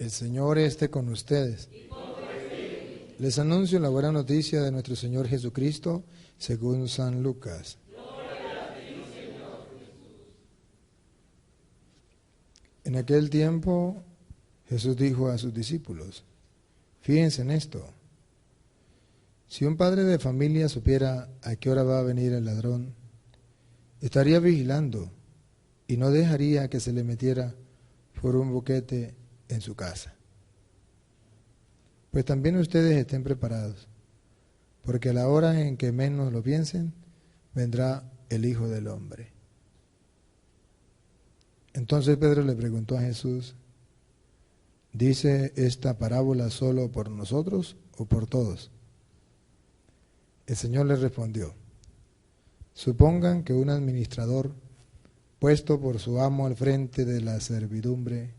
El Señor esté con ustedes. Les anuncio la buena noticia de nuestro Señor Jesucristo según San Lucas. En aquel tiempo Jesús dijo a sus discípulos: fíjense en esto. Si un padre de familia supiera a qué hora va a venir el ladrón, estaría vigilando y no dejaría que se le metiera por un boquete en su casa. Pues también ustedes estén preparados, porque a la hora en que menos lo piensen, vendrá el Hijo del Hombre. Entonces Pedro le preguntó a Jesús: ¿dice esta parábola solo por nosotros o por todos? El Señor le respondió: supongan que un administrador, puesto por su amo al frente de la servidumbre,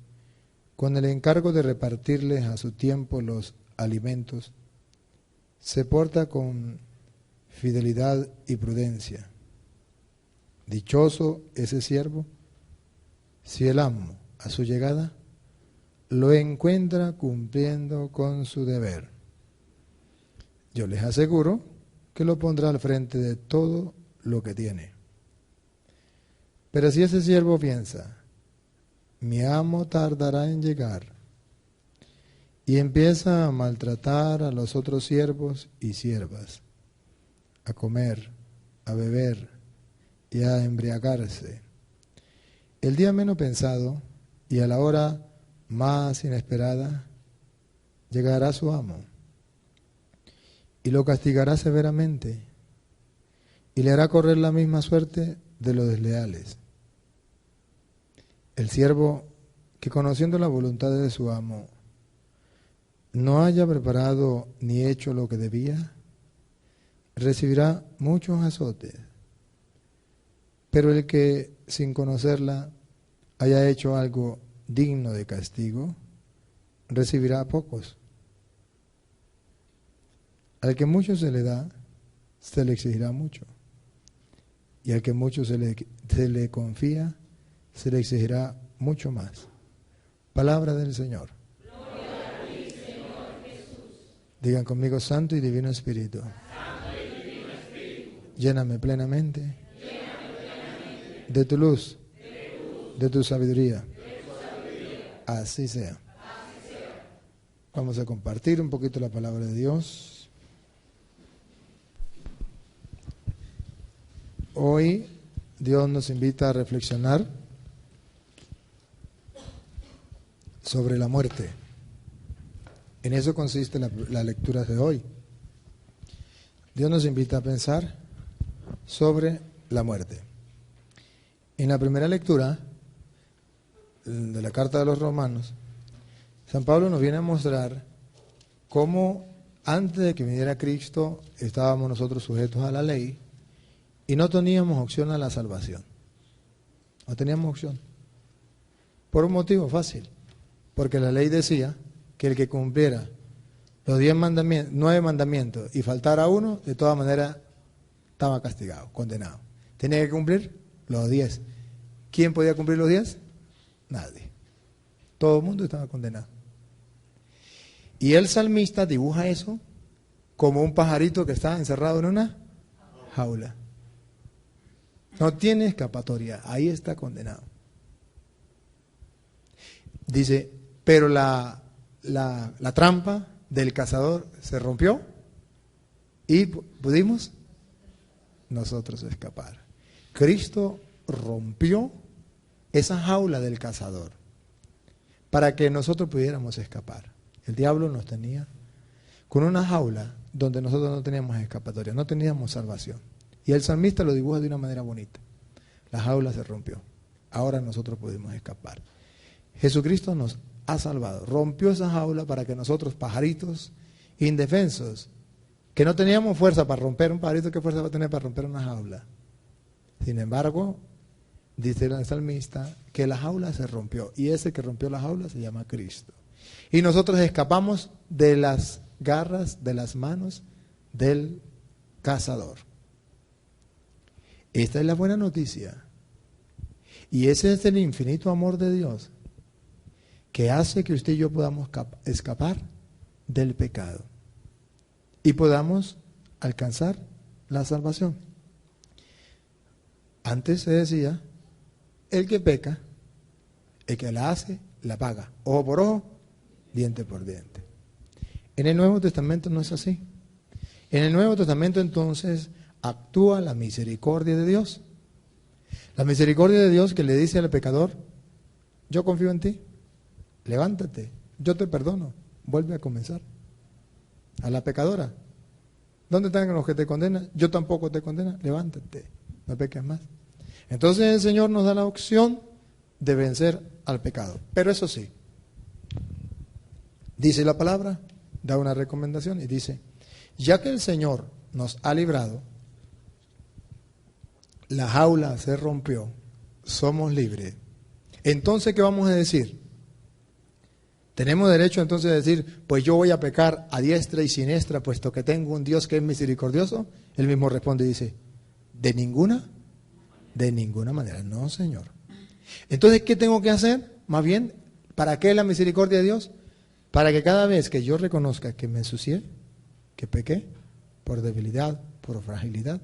con el encargo de repartirles a su tiempo los alimentos, se porta con fidelidad y prudencia. Dichoso ese siervo si el amo, a su llegada, lo encuentra cumpliendo con su deber. Yo les aseguro que lo pondrá al frente de todo lo que tiene. Pero si ese siervo piensa: mi amo tardará en llegar, y empieza a maltratar a los otros siervos y siervas, a comer, a beber y a embriagarse, el día menos pensado y a la hora más inesperada llegará su amo y lo castigará severamente y le hará correr la misma suerte de los desleales. El siervo que, conociendo la voluntad de su amo, no haya preparado ni hecho lo que debía, recibirá muchos azotes. Pero el que, sin conocerla, haya hecho algo digno de castigo, recibirá pocos. Al que mucho se le da, se le exigirá mucho. Y al que mucho se le confía, se le exigirá mucho más. Palabra del Señor. Gloria a ti, Señor Jesús. Digan conmigo: Santo y Divino Espíritu, lléname plenamente de tu luz, de tu sabiduría. Así sea. Vamos a compartir un poquito la palabra de Dios. Hoy Dios nos invita a reflexionar sobre la muerte. En eso consiste la lectura de hoy. Dios nos invita a pensar sobre la muerte. En la primera lectura de la carta de los Romanos, San Pablo nos viene a mostrar cómo antes de que viniera Cristo estábamos nosotros sujetos a la ley y no teníamos opción a la salvación. No teníamos opción. Por un motivo fácil. Porque la ley decía que el que cumpliera los 9 mandamientos y faltara uno, de todas maneras estaba castigado, condenado. Tenía que cumplir los 10. ¿Quién podía cumplir los 10? Nadie. Todo el mundo estaba condenado. Y el salmista dibuja eso como un pajarito que está encerrado en una jaula. No tiene escapatoria, ahí está condenado. Dice: pero la trampa del cazador se rompió y pudimos nosotros escapar. Cristo rompió esa jaula del cazador para que nosotros pudiéramos escapar. El diablo nos tenía con una jaula donde nosotros no teníamos escapatoria, no teníamos salvación. Y el salmista lo dibuja de una manera bonita. La jaula se rompió. Ahora nosotros pudimos escapar. Jesucristo nos ha salvado. Rompió esa jaula para que nosotros, pajaritos indefensos, que no teníamos fuerza para romper un pajarito, ¿qué fuerza va a tener para romper una jaula? Sin embargo, dice el salmista que la jaula se rompió. Y ese que rompió la jaula se llama Cristo. Y nosotros escapamos de las garras, de las manos del cazador. Esta es la buena noticia. Y ese es el infinito amor de Dios, que hace que usted y yo podamos escapar del pecado y podamos alcanzar la salvación. Antes se decía, el que peca, el que la hace, la paga. Ojo por ojo, diente por diente. En el Nuevo Testamento no es así. En el Nuevo Testamento entonces actúa la misericordia de Dios. La misericordia de Dios que le dice al pecador, yo confío en ti, levántate, yo te perdono, vuelve a comenzar. A la pecadora, ¿dónde están los que te condenan? Yo tampoco te condeno, levántate, no peques más. Entonces el Señor nos da la opción de vencer al pecado. Pero eso sí, dice la palabra, da una recomendación y dice, ya que el Señor nos ha librado, la jaula se rompió, somos libres. Entonces, ¿qué vamos a decir? ¿Tenemos derecho entonces a decir, pues yo voy a pecar a diestra y siniestra, puesto que tengo un Dios que es misericordioso? Él mismo responde y dice, ¿de ninguna? De ninguna manera, no, Señor. Entonces, ¿qué tengo que hacer? Más bien, ¿para qué la misericordia de Dios? Para que cada vez que yo reconozca que me ensucié, que pequé, por debilidad, por fragilidad,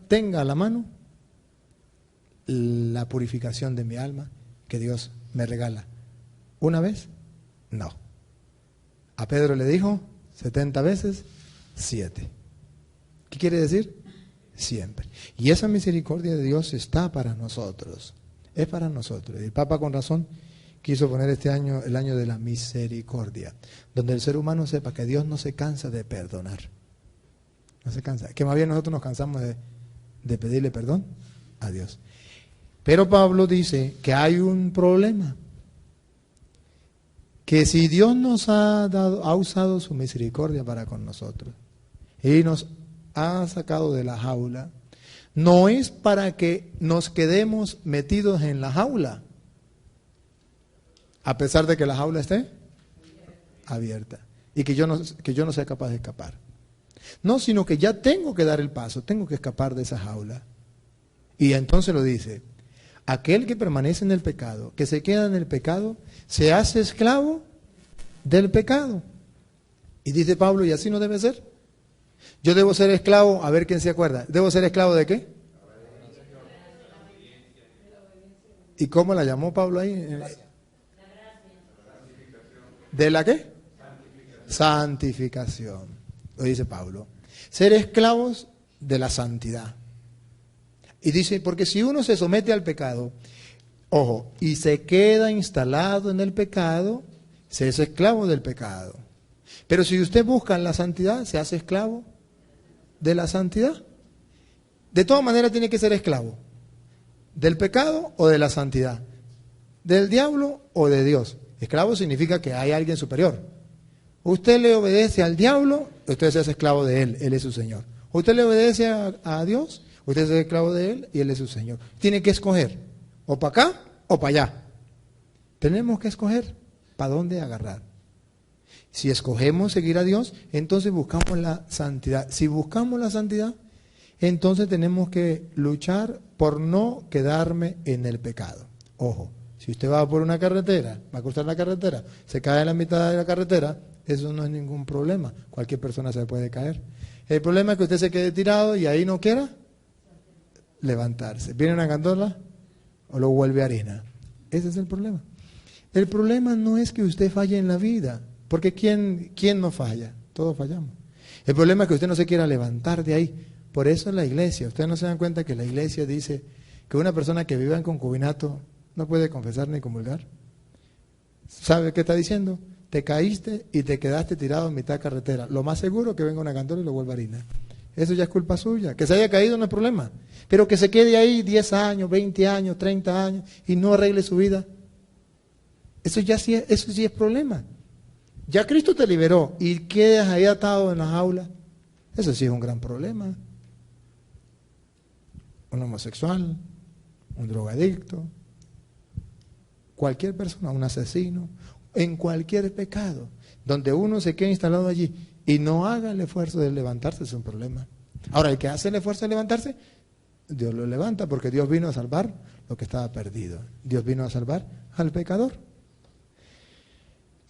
tenga a la mano la purificación de mi alma que Dios me regala. ¿Una vez? No. A Pedro le dijo 70 veces 7. ¿Qué quiere decir? Siempre. Y esa misericordia de Dios está para nosotros. Es para nosotros. Y el Papa con razón quiso poner este año el año de la misericordia, donde el ser humano sepa que Dios no se cansa de perdonar. No se cansa. Que más bien nosotros nos cansamos de pedirle perdón a Dios. Pero Pablo dice que hay un problema. Que si Dios nos ha usado su misericordia para con nosotros y nos ha sacado de la jaula, no es para que nos quedemos metidos en la jaula, a pesar de que la jaula esté abierta y que yo no sea capaz de escapar. No, sino que ya tengo que dar el paso, tengo que escapar de esa jaula. Y entonces lo dice, aquel que permanece en el pecado, que se queda en el pecado, se hace esclavo del pecado. Y dice Pablo, y así no debe ser. Yo debo ser esclavo, a ver quién se acuerda, ¿debo ser esclavo de qué? ¿Y cómo la llamó Pablo ahí? ¿De la qué? Santificación. Lo dice Pablo. Ser esclavos de la santidad. Y dice, porque si uno se somete al pecado, ojo, y se queda instalado en el pecado, se es esclavo del pecado. Pero si usted busca la santidad, se hace esclavo de la santidad. De todas maneras tiene que ser esclavo. ¿Del pecado o de la santidad? ¿Del diablo o de Dios? Esclavo significa que hay alguien superior. Usted le obedece al diablo, usted se hace esclavo de él, él es su Señor. Usted le obedece a Dios, usted se hace esclavo de él y él es su Señor. Tiene que escoger, o para acá o para allá. Tenemos que escoger para dónde agarrar. Si escogemos seguir a Dios, entonces buscamos la santidad. Si buscamos la santidad, entonces tenemos que luchar por no quedarme en el pecado. Ojo, si usted va por una carretera, va a cruzar la carretera, se cae en la mitad de la carretera, eso no es ningún problema. Cualquier persona se puede caer. El problema es que usted se quede tirado y ahí no quiera levantarse. Viene una gandola o lo vuelve harina. Ese es el problema. El problema no es que usted falle en la vida, porque ¿quién no falla? Todos fallamos. El problema es que usted no se quiera levantar de ahí. Por eso en la iglesia, ustedes no se dan cuenta que la iglesia dice que una persona que viva en concubinato no puede confesar ni comulgar. ¿Sabe qué está diciendo? Te caíste y te quedaste tirado en mitad de carretera. Lo más seguro es que venga una gandola y lo vuelva harina. Eso ya es culpa suya. Que se haya caído no es problema. Pero que se quede ahí 10 años, 20 años, 30 años y no arregle su vida. Eso sí es problema. Ya Cristo te liberó y quedas ahí atado en la jaula. Eso sí es un gran problema. Un homosexual, un drogadicto, cualquier persona, un asesino, en cualquier pecado, donde uno se quede instalado allí y no haga el esfuerzo de levantarse, es un problema. Ahora, el que hace el esfuerzo de levantarse, Dios lo levanta porque Dios vino a salvar lo que estaba perdido. Dios vino a salvar al pecador.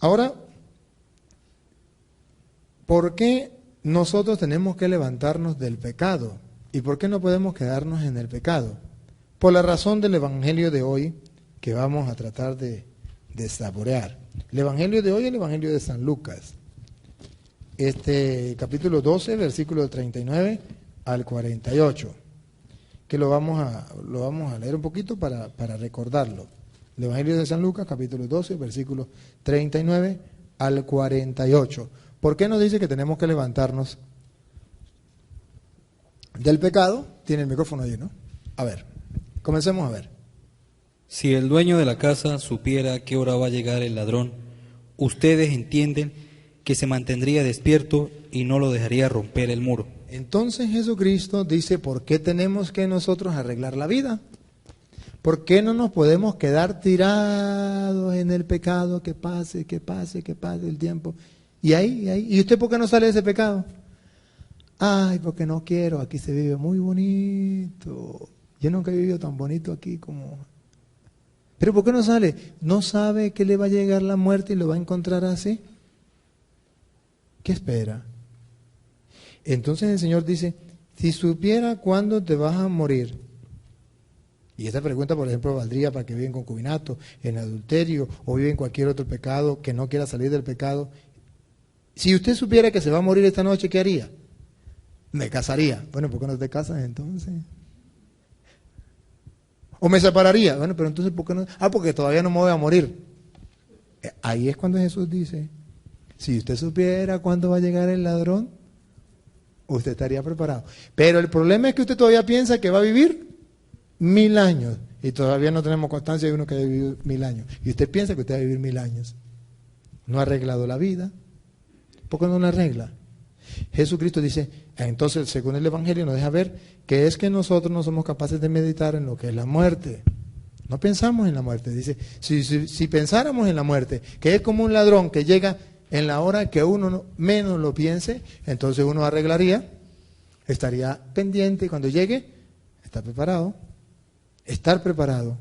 Ahora, ¿por qué nosotros tenemos que levantarnos del pecado? ¿Y por qué no podemos quedarnos en el pecado? Por la razón del Evangelio de hoy que vamos a tratar de saborear. El Evangelio de hoy es el Evangelio de San Lucas. Capítulo 12, versículo 39 al 48. Que lo vamos a leer un poquito para recordarlo. El Evangelio de San Lucas, capítulo 12, versículo 39 al 48. ¿Por qué nos dice que tenemos que levantarnos del pecado? Tiene el micrófono ahí, ¿no? A ver, comencemos a ver. Si el dueño de la casa supiera a qué hora va a llegar el ladrón, ustedes entienden que se mantendría despierto y no lo dejaría romper el muro. Entonces Jesucristo dice, ¿por qué tenemos que nosotros arreglar la vida? ¿Por qué no nos podemos quedar tirados en el pecado, que pase el tiempo? Y ahí. ¿Y usted por qué no sale de ese pecado? Ay, porque no quiero, aquí se vive muy bonito. Yo nunca he vivido tan bonito aquí como... ¿Pero por qué no sale? ¿No sabe que le va a llegar la muerte y lo va a encontrar así? ¿Qué espera? Entonces el Señor dice, si supiera cuándo te vas a morir, y esta pregunta, por ejemplo, valdría para que vive en concubinato, en adulterio, o vive en cualquier otro pecado, que no quiera salir del pecado. Si usted supiera que se va a morir esta noche, ¿qué haría? Me casaría. Bueno, ¿por qué no te casas entonces? O me separaría. Bueno, pero entonces, ¿por qué no? Porque todavía no me voy a morir. Ahí es cuando Jesús dice, si usted supiera cuándo va a llegar el ladrón, usted estaría preparado. Pero el problema es que usted todavía piensa que va a vivir 1000 años. Y todavía no tenemos constancia de uno que haya vivido 1000 años. Y usted piensa que usted va a vivir 1000 años. No ha arreglado la vida. ¿Por qué no la arregla? Jesucristo dice, entonces según el Evangelio nos deja ver que es que nosotros no somos capaces de meditar en lo que es la muerte. No pensamos en la muerte. Dice, si pensáramos en la muerte, que es como un ladrón que llega en la hora que uno menos lo piense, entonces uno arreglaría, estaría pendiente y cuando llegue, está preparado. Estar preparado.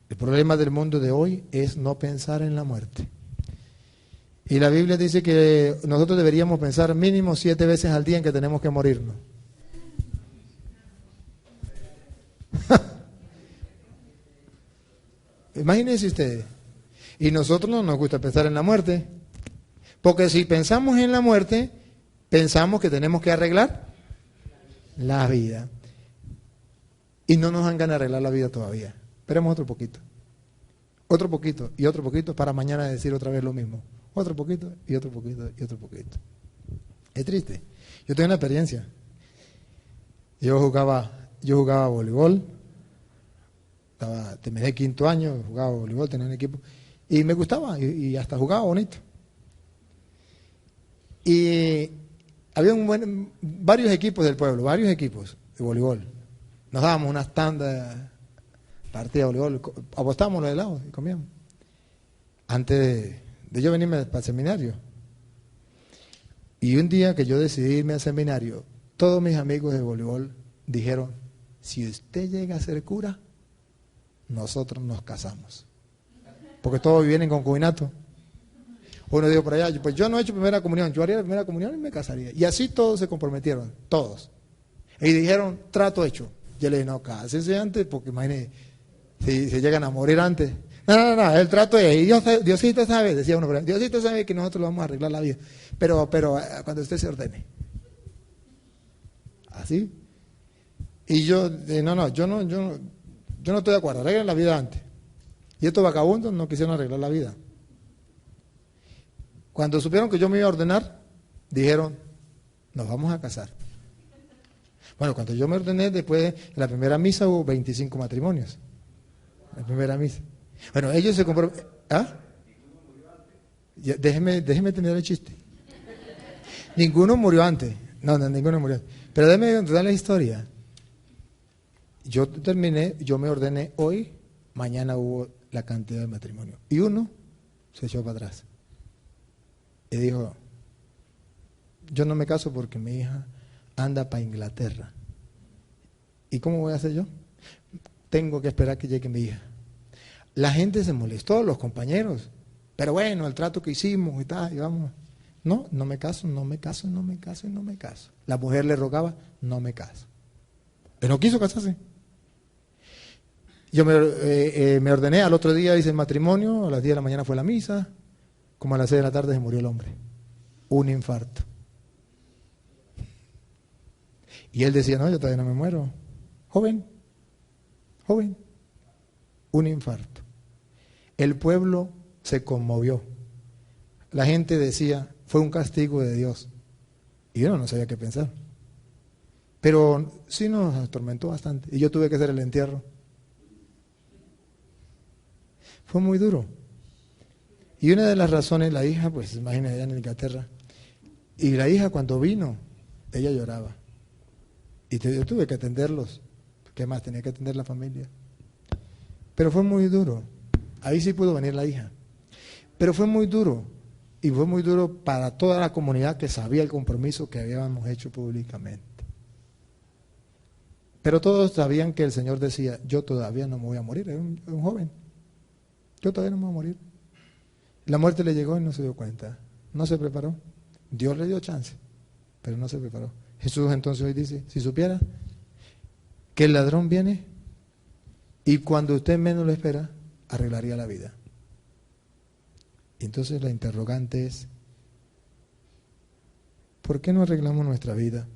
El problema del mundo de hoy es no pensar en la muerte. Y la Biblia dice que nosotros deberíamos pensar mínimo 7 veces al día en que tenemos que morirnos. Imagínense ustedes. Y nosotros no nos gusta pensar en la muerte. Porque si pensamos en la muerte, pensamos que tenemos que arreglar la vida. Y no nos dan ganas de arreglar la vida todavía. Esperemos otro poquito. Otro poquito y otro poquito para mañana decir otra vez lo mismo. Otro poquito y otro poquito y otro poquito. Es triste. Yo tengo una experiencia. Yo jugaba voleibol. Terminé 5º año, jugaba voleibol, tenía un equipo. Y me gustaba y hasta jugaba bonito. Y había varios equipos del pueblo, varios equipos de voleibol. Nos dábamos unas tandas, partidas de voleibol, apostábamos los helados y comíamos. Antes de yo venirme para el seminario. Y un día que yo decidí irme al seminario, todos mis amigos de voleibol dijeron, si usted llega a ser cura, nosotros nos casamos. Porque todos viven en concubinato. Uno dijo por allá, pues yo no he hecho primera comunión, yo haría la primera comunión y me casaría. Y así todos se comprometieron, todos. Y dijeron, trato hecho. Yo le dije, no, cásense antes, porque imagínense, si se llegan a morir antes. No, el trato es, y Diosito sabe, decía uno, Diosito sabe que nosotros le vamos a arreglar la vida, pero cuando usted se ordene. ¿Así? Y yo no estoy de acuerdo, arreglen la vida antes. Y estos vagabundos no quisieron arreglar la vida. Cuando supieron que yo me iba a ordenar, dijeron, nos vamos a casar. Bueno, cuando yo me ordené, después de la primera misa hubo 25 matrimonios. La primera misa. Bueno, ellos se comprometieron. ¿Ah? Déjeme terminar el chiste. Ninguno murió antes. No, ninguno murió antes. Pero déjeme contar la historia. Yo me ordené hoy, mañana hubo la cantidad de matrimonio. Y uno se echó para atrás. Y dijo, yo no me caso porque mi hija anda para Inglaterra. ¿Y cómo voy a hacer yo? Tengo que esperar que llegue mi hija. La gente se molestó, los compañeros. Pero bueno, el trato que hicimos y tal, y vamos. No, no me caso, no me caso, no me caso, no me caso. La mujer le rogaba, no me caso. Él no quiso casarse. Yo me ordené, al otro día hice el matrimonio, a las 10 de la mañana fue la misa, como a las 6 de la tarde se murió el hombre. Un infarto. Y él decía, no, yo todavía no me muero. Joven, un infarto. El pueblo se conmovió. La gente decía, fue un castigo de Dios. Y yo no sabía qué pensar. Pero sí nos atormentó bastante. Y yo tuve que hacer el entierro. Fue muy duro. Y una de las razones, la hija, pues imagínense, allá en Inglaterra. Y la hija cuando vino, ella lloraba. Y yo tuve que atenderlos. ¿Qué más? Tenía que atender la familia. Pero fue muy duro. Ahí sí pudo venir la hija. Pero fue muy duro. Y fue muy duro para toda la comunidad que sabía el compromiso que habíamos hecho públicamente. Pero todos sabían que el Señor decía, yo todavía no me voy a morir. Era un joven. Yo todavía no me voy a morir. La muerte le llegó y no se dio cuenta. No se preparó. Dios le dio chance, pero no se preparó. Jesús entonces hoy dice, si supiera que el ladrón viene y cuando usted menos lo espera, arreglaría la vida. Y entonces la interrogante es, ¿por qué no arreglamos nuestra vida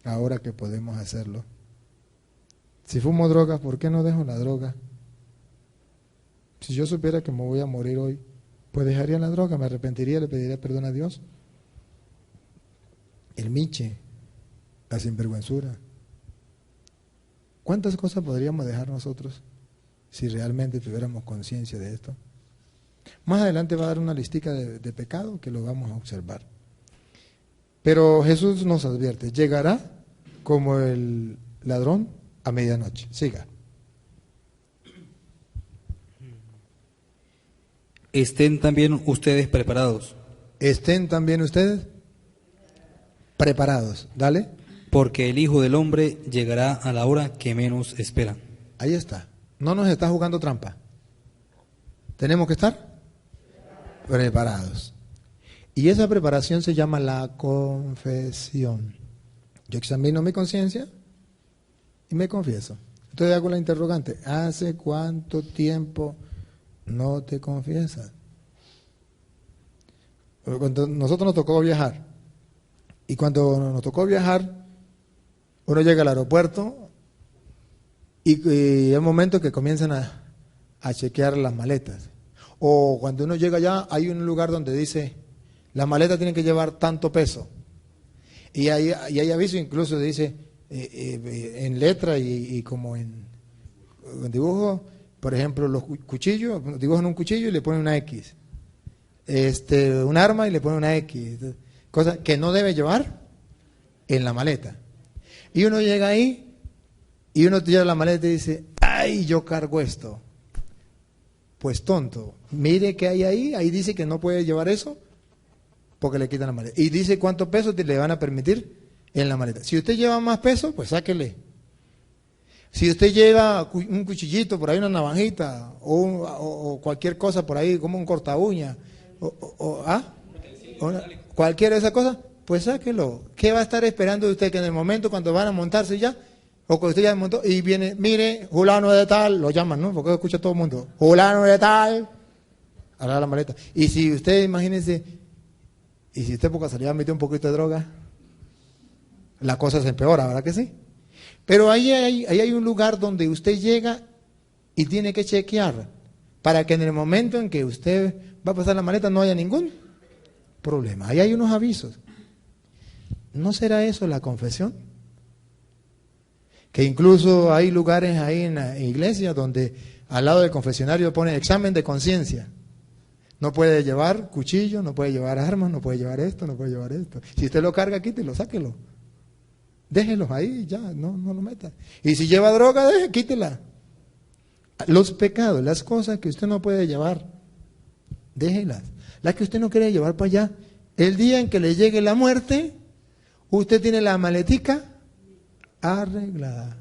ahora que podemos hacerlo? Si fumo drogas, ¿por qué no dejo la droga? Si yo supiera que me voy a morir hoy, pues dejaría la droga, me arrepentiría, le pediría perdón a Dios. El miche, la sinvergüenzura. ¿Cuántas cosas podríamos dejar nosotros si realmente tuviéramos conciencia de esto? Más adelante va a dar una listica de pecado que lo vamos a observar. Pero Jesús nos advierte, llegará como el ladrón a medianoche. Siga. Estén también ustedes preparados. Estén también ustedes preparados. Dale. Porque el Hijo del Hombre llegará a la hora que menos esperan. Ahí está. No nos está jugando trampa. Tenemos que estar preparados. Y esa preparación se llama la confesión. Yo examino mi conciencia y me confieso. Entonces hago la interrogante. ¿Hace cuánto tiempo no te confiesas? Cuando nosotros nos tocó viajar, y cuando nos tocó viajar, uno llega al aeropuerto y hay momentos que comienzan a chequear las maletas. O cuando uno llega allá, hay un lugar donde dice, las maletas tienen que llevar tanto peso. Y hay aviso, incluso dice, en letra y como en dibujo, por ejemplo, los cuchillos, dibujan un cuchillo y le ponen una X. Un arma y le ponen una X. Cosa que no debe llevar en la maleta. Y uno llega ahí y uno tira la maleta y dice, ¡ay, yo cargo esto! Pues tonto, mire que hay ahí dice que no puede llevar eso porque le quitan la maleta. Y dice cuánto peso le van a permitir en la maleta. Si usted lleva más peso, pues sáquele. Si usted lleva un cuchillito, por ahí una navajita, o cualquier cosa por ahí, como un corta uña, cualquiera de esas cosas, pues sáquelo. ¿Qué va a estar esperando usted que en el momento cuando van a montarse ya, o que usted ya montó, y viene, mire, fulano de tal, lo llaman, ¿no? Porque escucha todo el mundo, fulano de tal, agarra la maleta. Y si usted, imagínese, y si usted por casualidad metió un poquito de droga, la cosa se empeora, ¿verdad que sí? Pero ahí hay un lugar donde usted llega y tiene que chequear para que en el momento en que usted va a pasar la maleta no haya ningún problema. Ahí hay unos avisos. ¿No será eso la confesión? Que incluso hay lugares ahí en la iglesia donde al lado del confesionario pone examen de conciencia. No puede llevar cuchillo, no puede llevar armas, no puede llevar esto, no puede llevar esto. Si usted lo carga, quítelo, sáquelo. Déjelos ahí, ya, no lo meta. Y si lleva droga, quítela. Los pecados, las cosas que usted no puede llevar, déjelas. Las que usted no quiere llevar para allá. El día en que le llegue la muerte, usted tiene la maletica arreglada.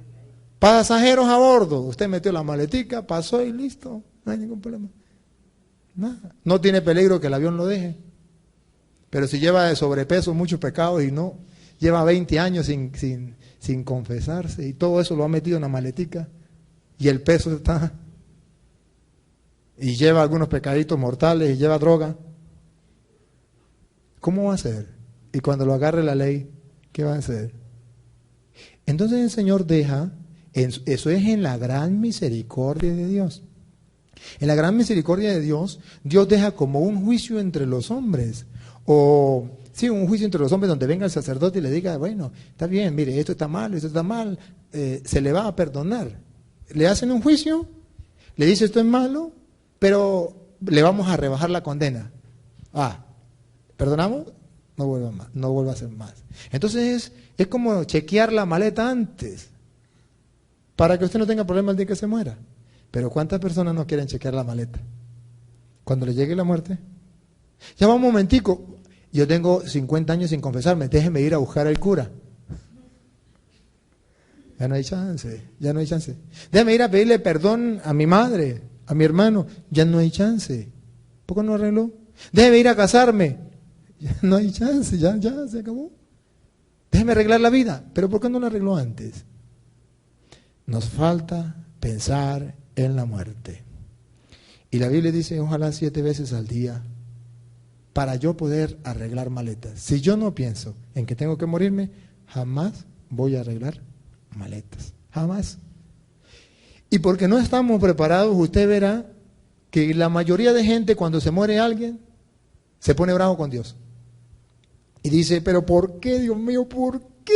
Pasajeros a bordo, usted metió la maletica, pasó y listo, no hay ningún problema. Nada. No tiene peligro que el avión lo deje. Pero si lleva de sobrepeso muchos pecados y no, lleva 20 años sin confesarse y todo eso lo ha metido en la maletica y el peso está, y lleva algunos pecaditos mortales y lleva droga, ¿cómo va a ser? Y cuando lo agarre la ley, ¿qué va a hacer? Entonces el Señor deja, eso es en la gran misericordia de Dios. En la gran misericordia de Dios, Dios deja como un juicio entre los hombres, o sí, un juicio entre los hombres donde venga el sacerdote y le diga, bueno, está bien, mire, esto está mal, se le va a perdonar. Le hacen un juicio, le dice esto es malo, pero le vamos a rebajar la condena. ¿Perdonamos? No vuelva más, no vuelva a hacer más. Entonces es como chequear la maleta antes, para que usted no tenga problema el día que se muera. Pero ¿cuántas personas no quieren chequear la maleta? Cuando le llegue la muerte. Ya va un momentico, yo tengo 50 años sin confesarme, déjeme ir a buscar al cura. Ya no hay chance, ya no hay chance. Déjeme ir a pedirle perdón a mi madre, a mi hermano, ya no hay chance. ¿Por qué no arregló? Déjeme ir a casarme, ya no hay chance, ya se acabó. Déjeme arreglar la vida, pero ¿por qué no la arregló antes? Nos falta pensar en la muerte. Y la Biblia dice, ojalá 7 veces al día, para yo poder arreglar maletas. Si yo no pienso en que tengo que morirme, jamás voy a arreglar maletas. Jamás. Y porque no estamos preparados, usted verá que la mayoría de gente cuando se muere alguien, se pone bravo con Dios. Y dice, pero ¿por qué, Dios mío? ¿Por qué?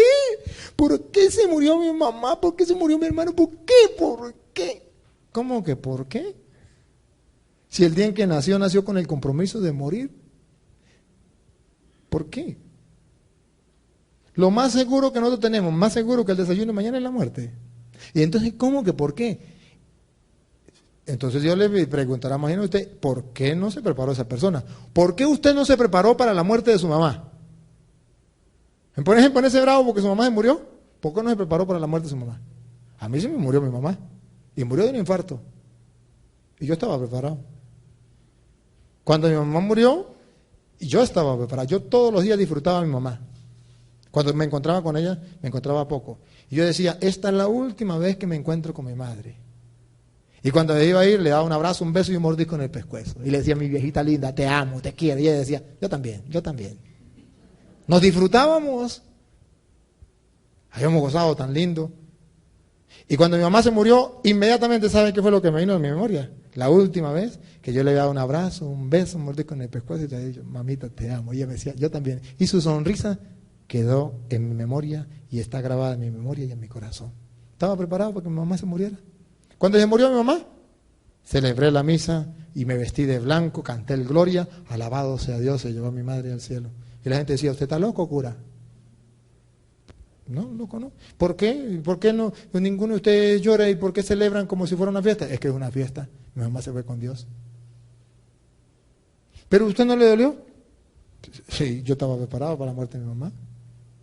¿Por qué se murió mi mamá? ¿Por qué se murió mi hermano? ¿Por qué? ¿Por qué? ¿Cómo que por qué? Si el día en que nació con el compromiso de morir. ¿Por qué? Lo más seguro que nosotros tenemos, más seguro que el desayuno de mañana es la muerte. Y entonces, ¿cómo que por qué? Entonces yo le preguntará, imagínate usted, ¿por qué no se preparó esa persona? ¿Por qué usted no se preparó para la muerte de su mamá? Por ejemplo, ponerse bravo porque su mamá se murió. ¿Por qué no se preparó para la muerte de su mamá? A mí se me murió mi mamá. Y murió de un infarto. Y yo estaba preparado. Cuando mi mamá murió, yo estaba preparado. Yo todos los días disfrutaba a mi mamá. Cuando me encontraba con ella, me encontraba poco. Y yo decía, esta es la última vez que me encuentro con mi madre. Y cuando me iba a ir, le daba un abrazo, un beso y un mordisco en el pescuezo. Y le decía, mi viejita linda, te amo, te quiero. Y ella decía, yo también, yo también. Nos disfrutábamos. Habíamos gozado tan lindo. Y cuando mi mamá se murió, inmediatamente, ¿saben qué fue lo que me vino a mi memoria? La última vez que yo le había dado un abrazo, un beso, un mordisco en el pescuezo y te había dicho, mamita, te amo. Y ella me decía, yo también. Y su sonrisa quedó en mi memoria y está grabada en mi memoria y en mi corazón. Estaba preparado para que mi mamá se muriera. Cuando se murió mi mamá, celebré la misa y me vestí de blanco, canté el Gloria, alabado sea Dios, se llevó a mi madre al cielo. Y la gente decía, ¿usted está loco, cura? No, loco no. ¿Por qué? ¿Por qué no? Pues ninguno de ustedes llora y ¿por qué celebran como si fuera una fiesta? Es que es una fiesta. Mi mamá se fue con Dios. ¿Pero a usted no le dolió? Sí, yo estaba preparado para la muerte de mi mamá.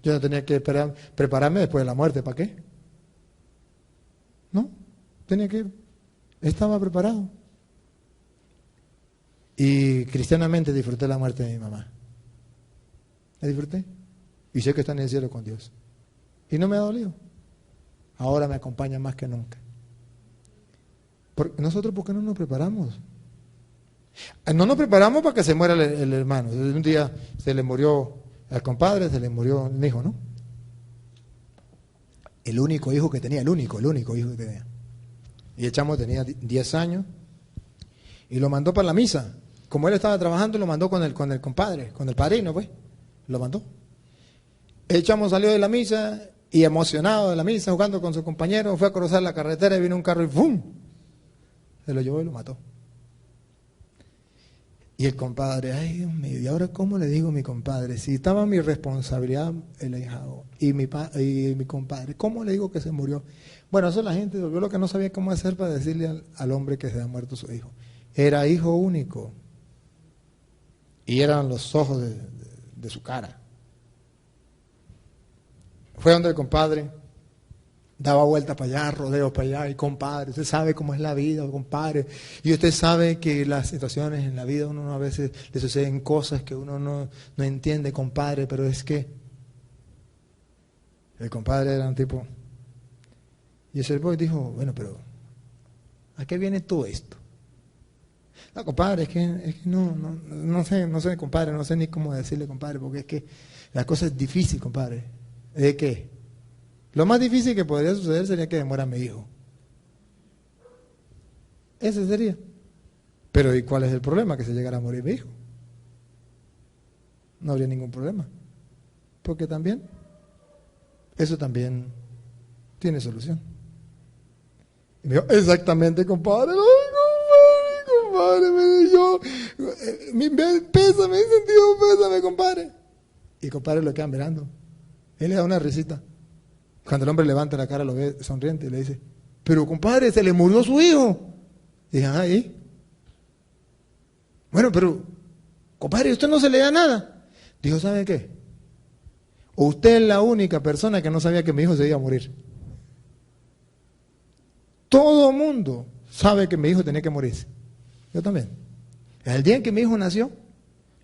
Yo no tenía que prepararme después de la muerte. ¿Para qué? No, estaba preparado. Y cristianamente disfruté la muerte de mi mamá. La disfruté. Y sé que está en el cielo con Dios. Y no me ha dolido. Ahora me acompaña más que nunca. Nosotros, ¿por qué no nos preparamos? No nos preparamos para que se muera el hermano. Un día se le murió al compadre, se le murió un hijo, ¿no? El único hijo que tenía, el único hijo que tenía. Y el chamo tenía 10 años y lo mandó para la misa. Como él estaba trabajando, lo mandó con el compadre, con el padrino, pues. Lo mandó. El chamo salió de la misa y emocionado de la misa, jugando con su compañero, fue a cruzar la carretera y vino un carro y ¡fum! Se lo llevó y lo mató. Y el compadre, ay Dios mío, ¿y ahora cómo le digo a mi compadre? Si estaba mi responsabilidad el ahijado y mi compadre, ¿cómo le digo que se murió? Bueno, eso la gente, yo lo que no sabía cómo hacer para decirle al hombre que se ha muerto su hijo. Era hijo único. Y eran los ojos de su cara. Fue donde el compadre, daba vueltas para allá, rodeos para allá, y compadre, usted sabe cómo es la vida, compadre, y usted sabe que las situaciones en la vida, uno a veces le suceden cosas que uno no entiende, compadre, pero es que el compadre era un tipo, y ese boy dijo, bueno, pero ¿a qué viene todo esto? No, compadre, es que no sé, compadre, no sé ni cómo decirle, compadre, porque es que la cosa es difícil, compadre. ¿De qué? Lo más difícil que podría suceder sería que muera mi hijo. Ese sería. Pero ¿y cuál es el problema? Que se llegara a morir mi hijo. No habría ningún problema. Porque también, eso también tiene solución. Y me dijo, exactamente, compadre. Ay, compadre, mire, yo, pésame, sentido, pésame, compadre. Y compadre lo quedan mirando. Él le da una risita. Cuando el hombre levanta la cara, lo ve sonriente y le dice, pero compadre, se le murió su hijo. Y dije, ¿y? Bueno, pero, compadre, ¿a usted no se le da nada? Dijo, ¿sabe qué? Usted es la única persona que no sabía que mi hijo se iba a morir. Todo el mundo sabe que mi hijo tenía que morirse. Yo también. El día en que mi hijo nació,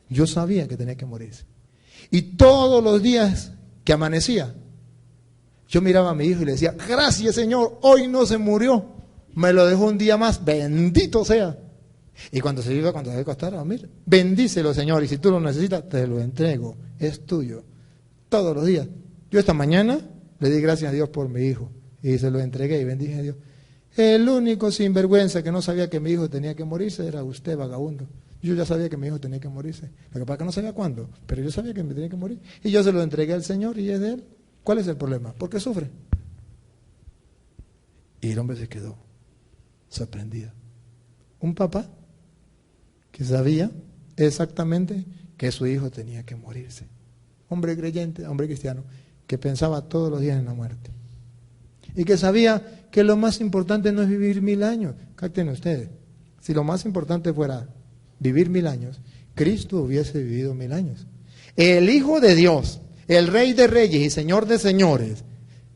yo sabía que tenía que morirse. Y todos los días que amanecía, yo miraba a mi hijo y le decía, gracias Señor, hoy no se murió, me lo dejó un día más, bendito sea. Y cuando se iba, cuando se iba a acostar a dormir, bendícelo Señor, y si tú lo necesitas, te lo entrego, es tuyo, todos los días. Yo esta mañana le di gracias a Dios por mi hijo, y se lo entregué y bendije a Dios. El único sinvergüenza que no sabía que mi hijo tenía que morirse era usted, vagabundo. Yo ya sabía que mi hijo tenía que morirse, lo que pasa es que no sabía cuándo, pero yo sabía que me tenía que morir, y yo se lo entregué al Señor y es de Él. ¿Cuál es el problema? ¿Por qué sufre? Y el hombre se quedó sorprendido. Un papá que sabía exactamente que su hijo tenía que morirse. Hombre creyente, hombre cristiano, que pensaba todos los días en la muerte. Y que sabía que lo más importante no es vivir 1000 años. Capten ustedes, si lo más importante fuera vivir 1000 años, Cristo hubiese vivido 1000 años. El Hijo de Dios, el Rey de Reyes y Señor de Señores,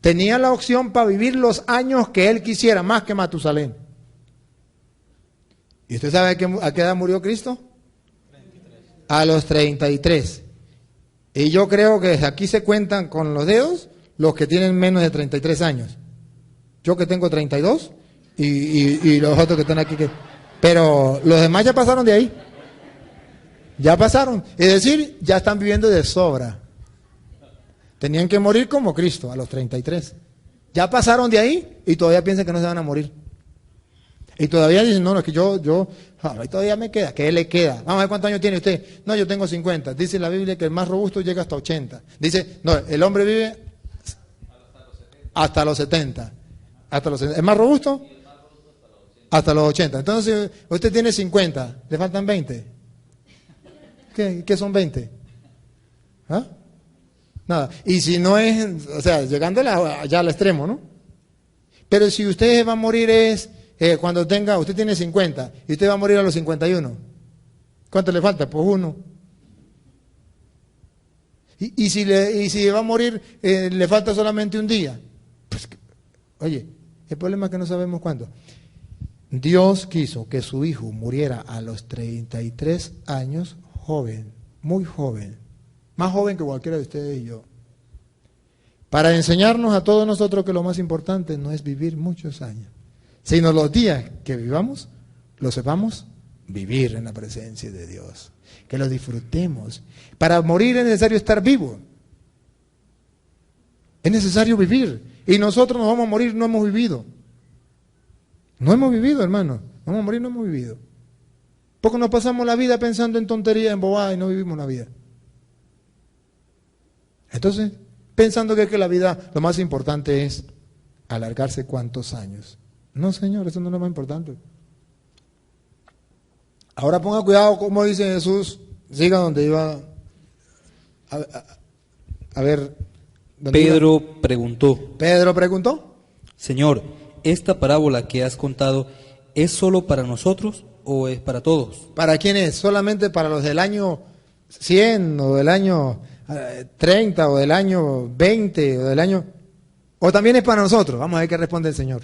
tenía la opción para vivir los años que Él quisiera, más que Matusalén. ¿Y usted sabe a qué edad murió Cristo? 33. A los 33. Y yo creo que aquí se cuentan con los dedos los que tienen menos de 33 años. Yo que tengo 32 y los otros que están aquí. Pero los demás ya pasaron de ahí. Ya pasaron. Es decir, ya están viviendo de sobra. Tenían que morir como Cristo a los 33. Ya pasaron de ahí y todavía piensan que no se van a morir. Y todavía dicen, no, es que yo todavía me queda. ¿Qué le queda? Vamos a ver cuántos años tiene usted. No, yo tengo 50. Dice la Biblia que el más robusto llega hasta 80. Dice, no, el hombre vive hasta los 70. Hasta los 70. ¿El más robusto? Hasta los 80. Entonces, usted tiene 50. ¿Le faltan 20? ¿Qué son 20? ¿Ah? Nada. Y si no es, o sea, llegando ya al extremo, ¿no? Pero si usted va a morir es cuando usted tiene 50 y usted va a morir a los 51. ¿Cuánto le falta? Pues 1. Y si va a morir le falta solamente un día. Pues, oye, el problema es que no sabemos cuándo. Dios quiso que su hijo muriera a los 33 años, joven, muy joven, más joven que cualquiera de ustedes y yo, para enseñarnos a todos nosotros que lo más importante no es vivir muchos años, sino los días que vivamos, los sepamos vivir en la presencia de Dios, que los disfrutemos. Para morir es necesario estar vivo, es necesario vivir, y nosotros nos vamos a morir, no hemos vivido. No hemos vivido, hermano. No vamos a morir, no hemos vivido. Porque nos pasamos la vida pensando en tonterías, en bobadas y no vivimos la vida. Entonces, pensando que la vida, lo más importante es alargarse cuántos años. No, señor, eso no es lo más importante. Ahora ponga cuidado, como dice Jesús, siga donde iba. A ver. Pedro preguntó. Señor, ¿esta parábola que has contado es solo para nosotros o es para todos? ¿Para quién es? ¿Solamente para los del año 100 o del año 30 o del año 20 o del año? ¿O también es para nosotros? Vamos a ver qué responde el Señor.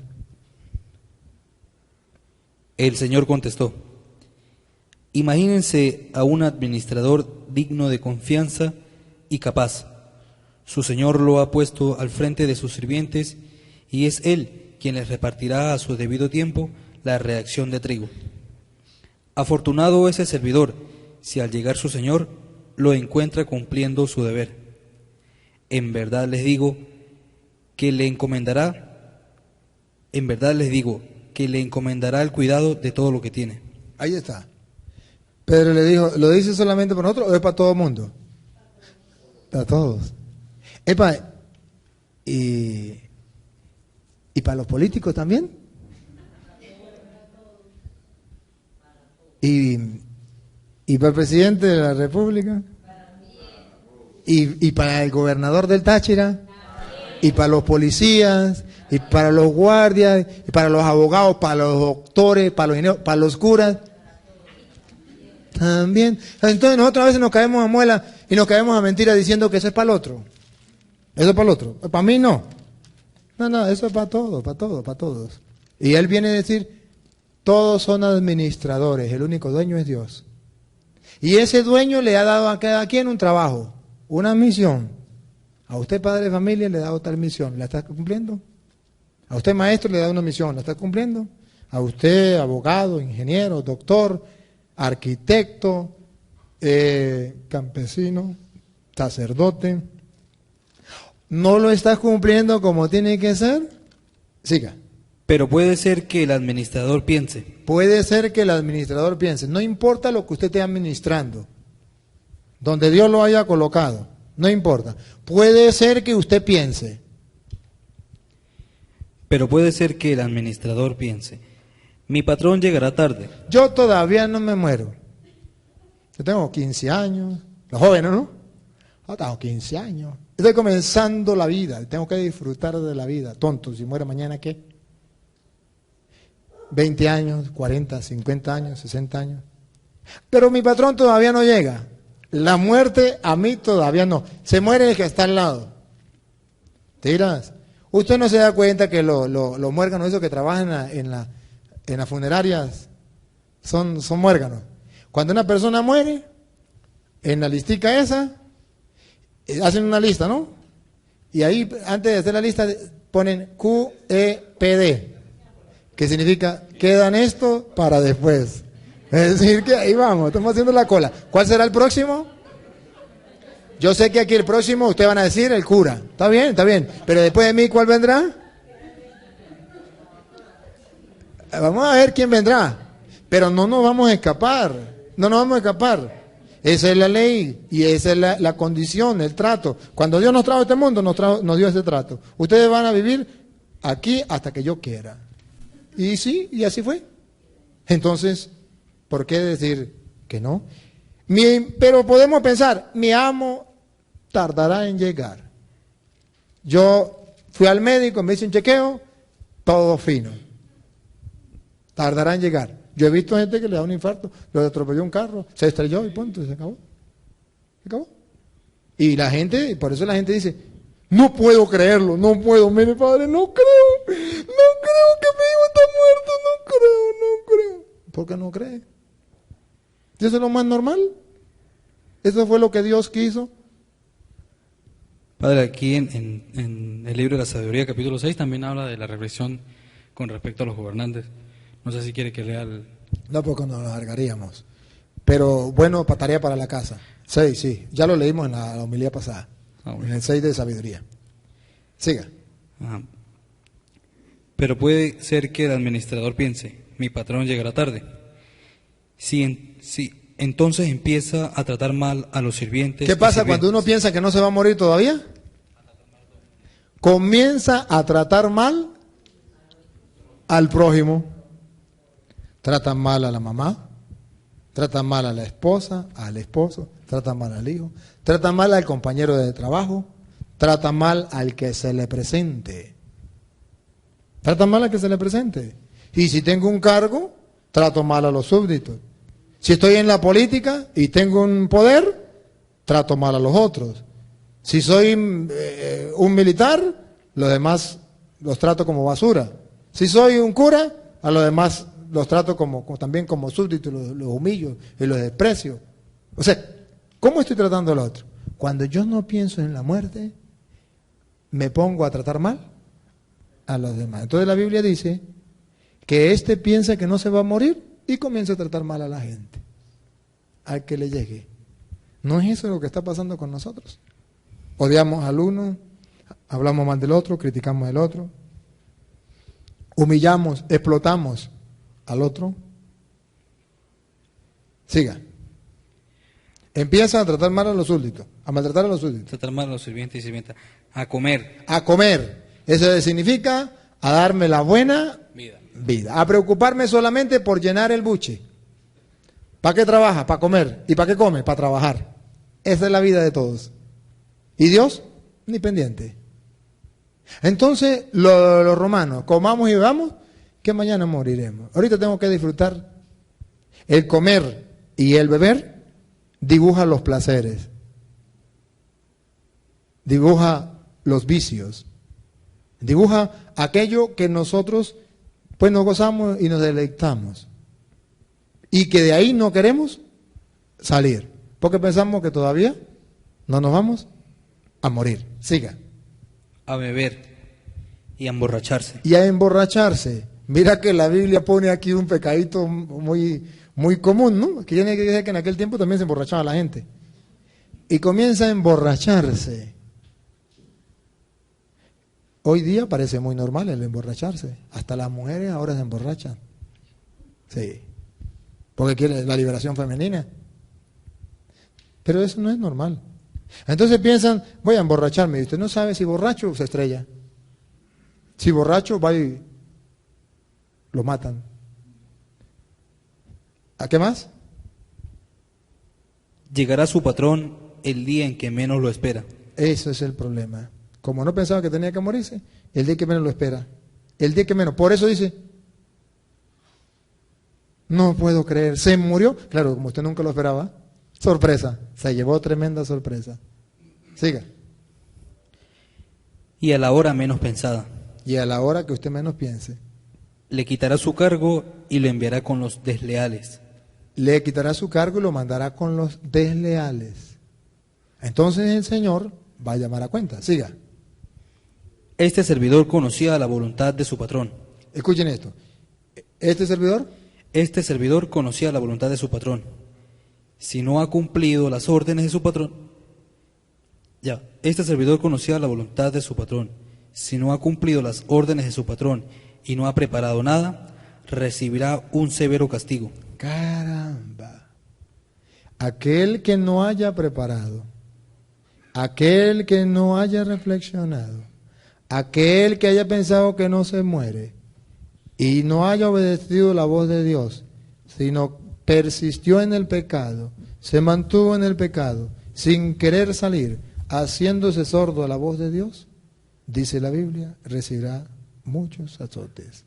El Señor contestó: imagínense a un administrador digno de confianza y capaz. Su Señor lo ha puesto al frente de sus sirvientes y es Él quien les repartirá a su debido tiempo la reacción de trigo. Afortunado ese servidor si al llegar su Señor lo encuentra cumpliendo su deber. En verdad les digo que le encomendará el cuidado de todo lo que tiene. Ahí está. Pedro le dijo, ¿lo dice solamente para nosotros o es para todo el mundo? Para todos. Epa, ¿y para los políticos también? ¿Y para el presidente de la República? ¿Y para el gobernador del Táchira? ¿Y para los policías? ¿Y para los guardias? ¿Y para los abogados? ¿Para los doctores? ¿Para los ingenieros? ¿Para los curas? También. Entonces nosotros a veces nos caemos a muela y nos caemos a mentira diciendo que eso es para el otro. Eso es para el otro. Para mí no. No, eso es para todos, para todos, para todos. Y él viene a decir, todos son administradores, el único dueño es Dios. Y ese dueño le ha dado a cada quien un trabajo, una misión. A usted, padre de familia, le da otra misión, ¿la está cumpliendo? A usted, maestro, le da una misión, ¿la está cumpliendo? A usted, abogado, ingeniero, doctor, arquitecto, campesino, sacerdote, ¿no lo estás cumpliendo como tiene que ser? Siga. Pero puede ser que el administrador piense. Puede ser que el administrador piense. No importa lo que usted esté administrando, donde Dios lo haya colocado, no importa. Puede ser que usted piense. Pero puede ser que el administrador piense: mi patrón llegará tarde. Yo todavía no me muero. Yo tengo 15 años. Los jóvenes, ¿no? Yo tengo 15 años. Estoy comenzando la vida. Tengo que disfrutar de la vida. Tonto, si muere mañana, ¿qué? 20 años, 40, 50 años, 60 años. Pero mi patrón todavía no llega. La muerte a mí todavía no. Se muere el que está al lado. ¿Te dirás? Usted no se da cuenta que los muérganos, esos que trabajan en las funerarias, son muérganos. Cuando una persona muere, en la listica esa, hacen una lista, ¿no? Y ahí, antes de hacer la lista, ponen QEPD, que significa, quedan esto para después. Es decir, que ahí vamos, estamos haciendo la cola. ¿Cuál será el próximo? Yo sé que aquí el próximo, ustedes van a decir el cura. Está bien, pero después de mí, ¿cuál vendrá? Vamos a ver quién vendrá. Pero no nos vamos a escapar, no nos vamos a escapar. Esa es la ley y esa es la condición, el trato. Cuando Dios nos trajo a este mundo, nos dio ese trato. Ustedes van a vivir aquí hasta que yo quiera. Y sí, y así fue. Entonces, ¿por qué decir que no? Pero podemos pensar, mi amo tardará en llegar. Yo fui al médico, me hice un chequeo, todo fino. Tardará en llegar. Yo he visto gente que le da un infarto, lo atropelló un carro, se estrelló y punto, se acabó. Se acabó. Y la gente, por eso la gente dice, no puedo creerlo, no puedo, mire padre, no creo que mi hijo está muerto, no creo. ¿Por qué no cree? ¿Eso es lo más normal? ¿Eso fue lo que Dios quiso? Padre, aquí en el libro de la Sabiduría, capítulo 6, también habla de la reflexión con respecto a los gobernantes. No sé si quiere que lea el... No, porque nos alargaríamos. Pero bueno, tarea para la casa. 6, sí. Ya lo leímos en la homilía pasada. Bueno. En el 6 de Sabiduría. Siga. Ajá. Pero puede ser que el administrador piense, mi patrón llegará tarde. Si entonces empieza a tratar mal a los sirvientes. ¿Qué pasa cuando uno piensa que no se va a morir todavía? Comienza a tratar mal al prójimo. Tratan mal a la mamá, tratan mal a la esposa, al esposo, tratan mal al hijo, tratan mal al compañero de trabajo, tratan mal al que se le presente. Tratan mal al que se le presente. Y si tengo un cargo, trato mal a los súbditos. Si estoy en la política y tengo un poder, trato mal a los otros. Si soy un militar, los demás los trato como basura. Si soy un cura, a los demás los trato también como súbditos, los humillo y los desprecio. O sea, ¿cómo estoy tratando al otro? Cuando yo no pienso en la muerte, me pongo a tratar mal a los demás. Entonces la Biblia dice que éste piensa que no se va a morir y comienza a tratar mal a la gente, al que le llegue. ¿No es eso lo que está pasando con nosotros? Odiamos al uno, hablamos mal del otro, criticamos al otro, humillamos, explotamos al otro. Siga. Empiezan a tratar mal a los súbditos, a maltratar a los súbditos. Tratar mal a los sirvientes y sirvientas. A comer. A comer. Eso significa a darme la buena vida. A preocuparme solamente por llenar el buche. ¿Para qué trabaja? Para comer. ¿Y para qué come? Para trabajar. Esa es la vida de todos. ¿Y Dios? Ni pendiente. Entonces, los romanos, comamos y bebamos, que mañana moriremos. Ahorita tengo que disfrutar. El comer y el beber dibuja los placeres, dibuja los vicios, dibuja aquello que nosotros pues nos gozamos y nos deleitamos y que de ahí no queremos salir porque pensamos que todavía no nos vamos a morir. Siga. A beber y a emborracharse. Y a emborracharse. Mira que la Biblia pone aquí un pecadito muy común, ¿no? Que tiene que decir que en aquel tiempo también se emborrachaba la gente. Y comienza a emborracharse. Hoy día parece muy normal el emborracharse. Hasta las mujeres ahora se emborrachan. Sí. Porque quieren la liberación femenina. Pero eso no es normal. Entonces piensan, voy a emborracharme. Y usted no sabe si borracho se estrella. Si borracho va y lo matan. ¿A qué más? Llegará su patrón el día en que menos lo espera. Eso es el problema. Como no pensaba que tenía que morirse, el día que menos lo espera. El día que menos. Por eso dice, no puedo creer, se murió. Claro, como usted nunca lo esperaba. Sorpresa. Se llevó tremenda sorpresa. Siga. Y a la hora menos pensada. Y a la hora que usted menos piense. Le quitará su cargo y lo enviará con los desleales. Le quitará su cargo y lo mandará con los desleales. Entonces el Señor va a llamar a cuenta. Siga. Este servidor conocía la voluntad de su patrón. Escuchen esto. ¿Este servidor? Este servidor conocía la voluntad de su patrón. Si no ha cumplido las órdenes de su patrón, este servidor conocía la voluntad de su patrón. Si no ha cumplido las órdenes de su patrón y no ha preparado nada, recibirá un severo castigo. Caramba. Aquel que no haya preparado, aquel que no haya reflexionado, aquel que haya pensado que no se muere y no haya obedecido la voz de Dios, sino persistió en el pecado, se mantuvo en el pecado, sin querer salir, haciéndose sordo a la voz de Dios, dice la Biblia, recibirá muchos azotes.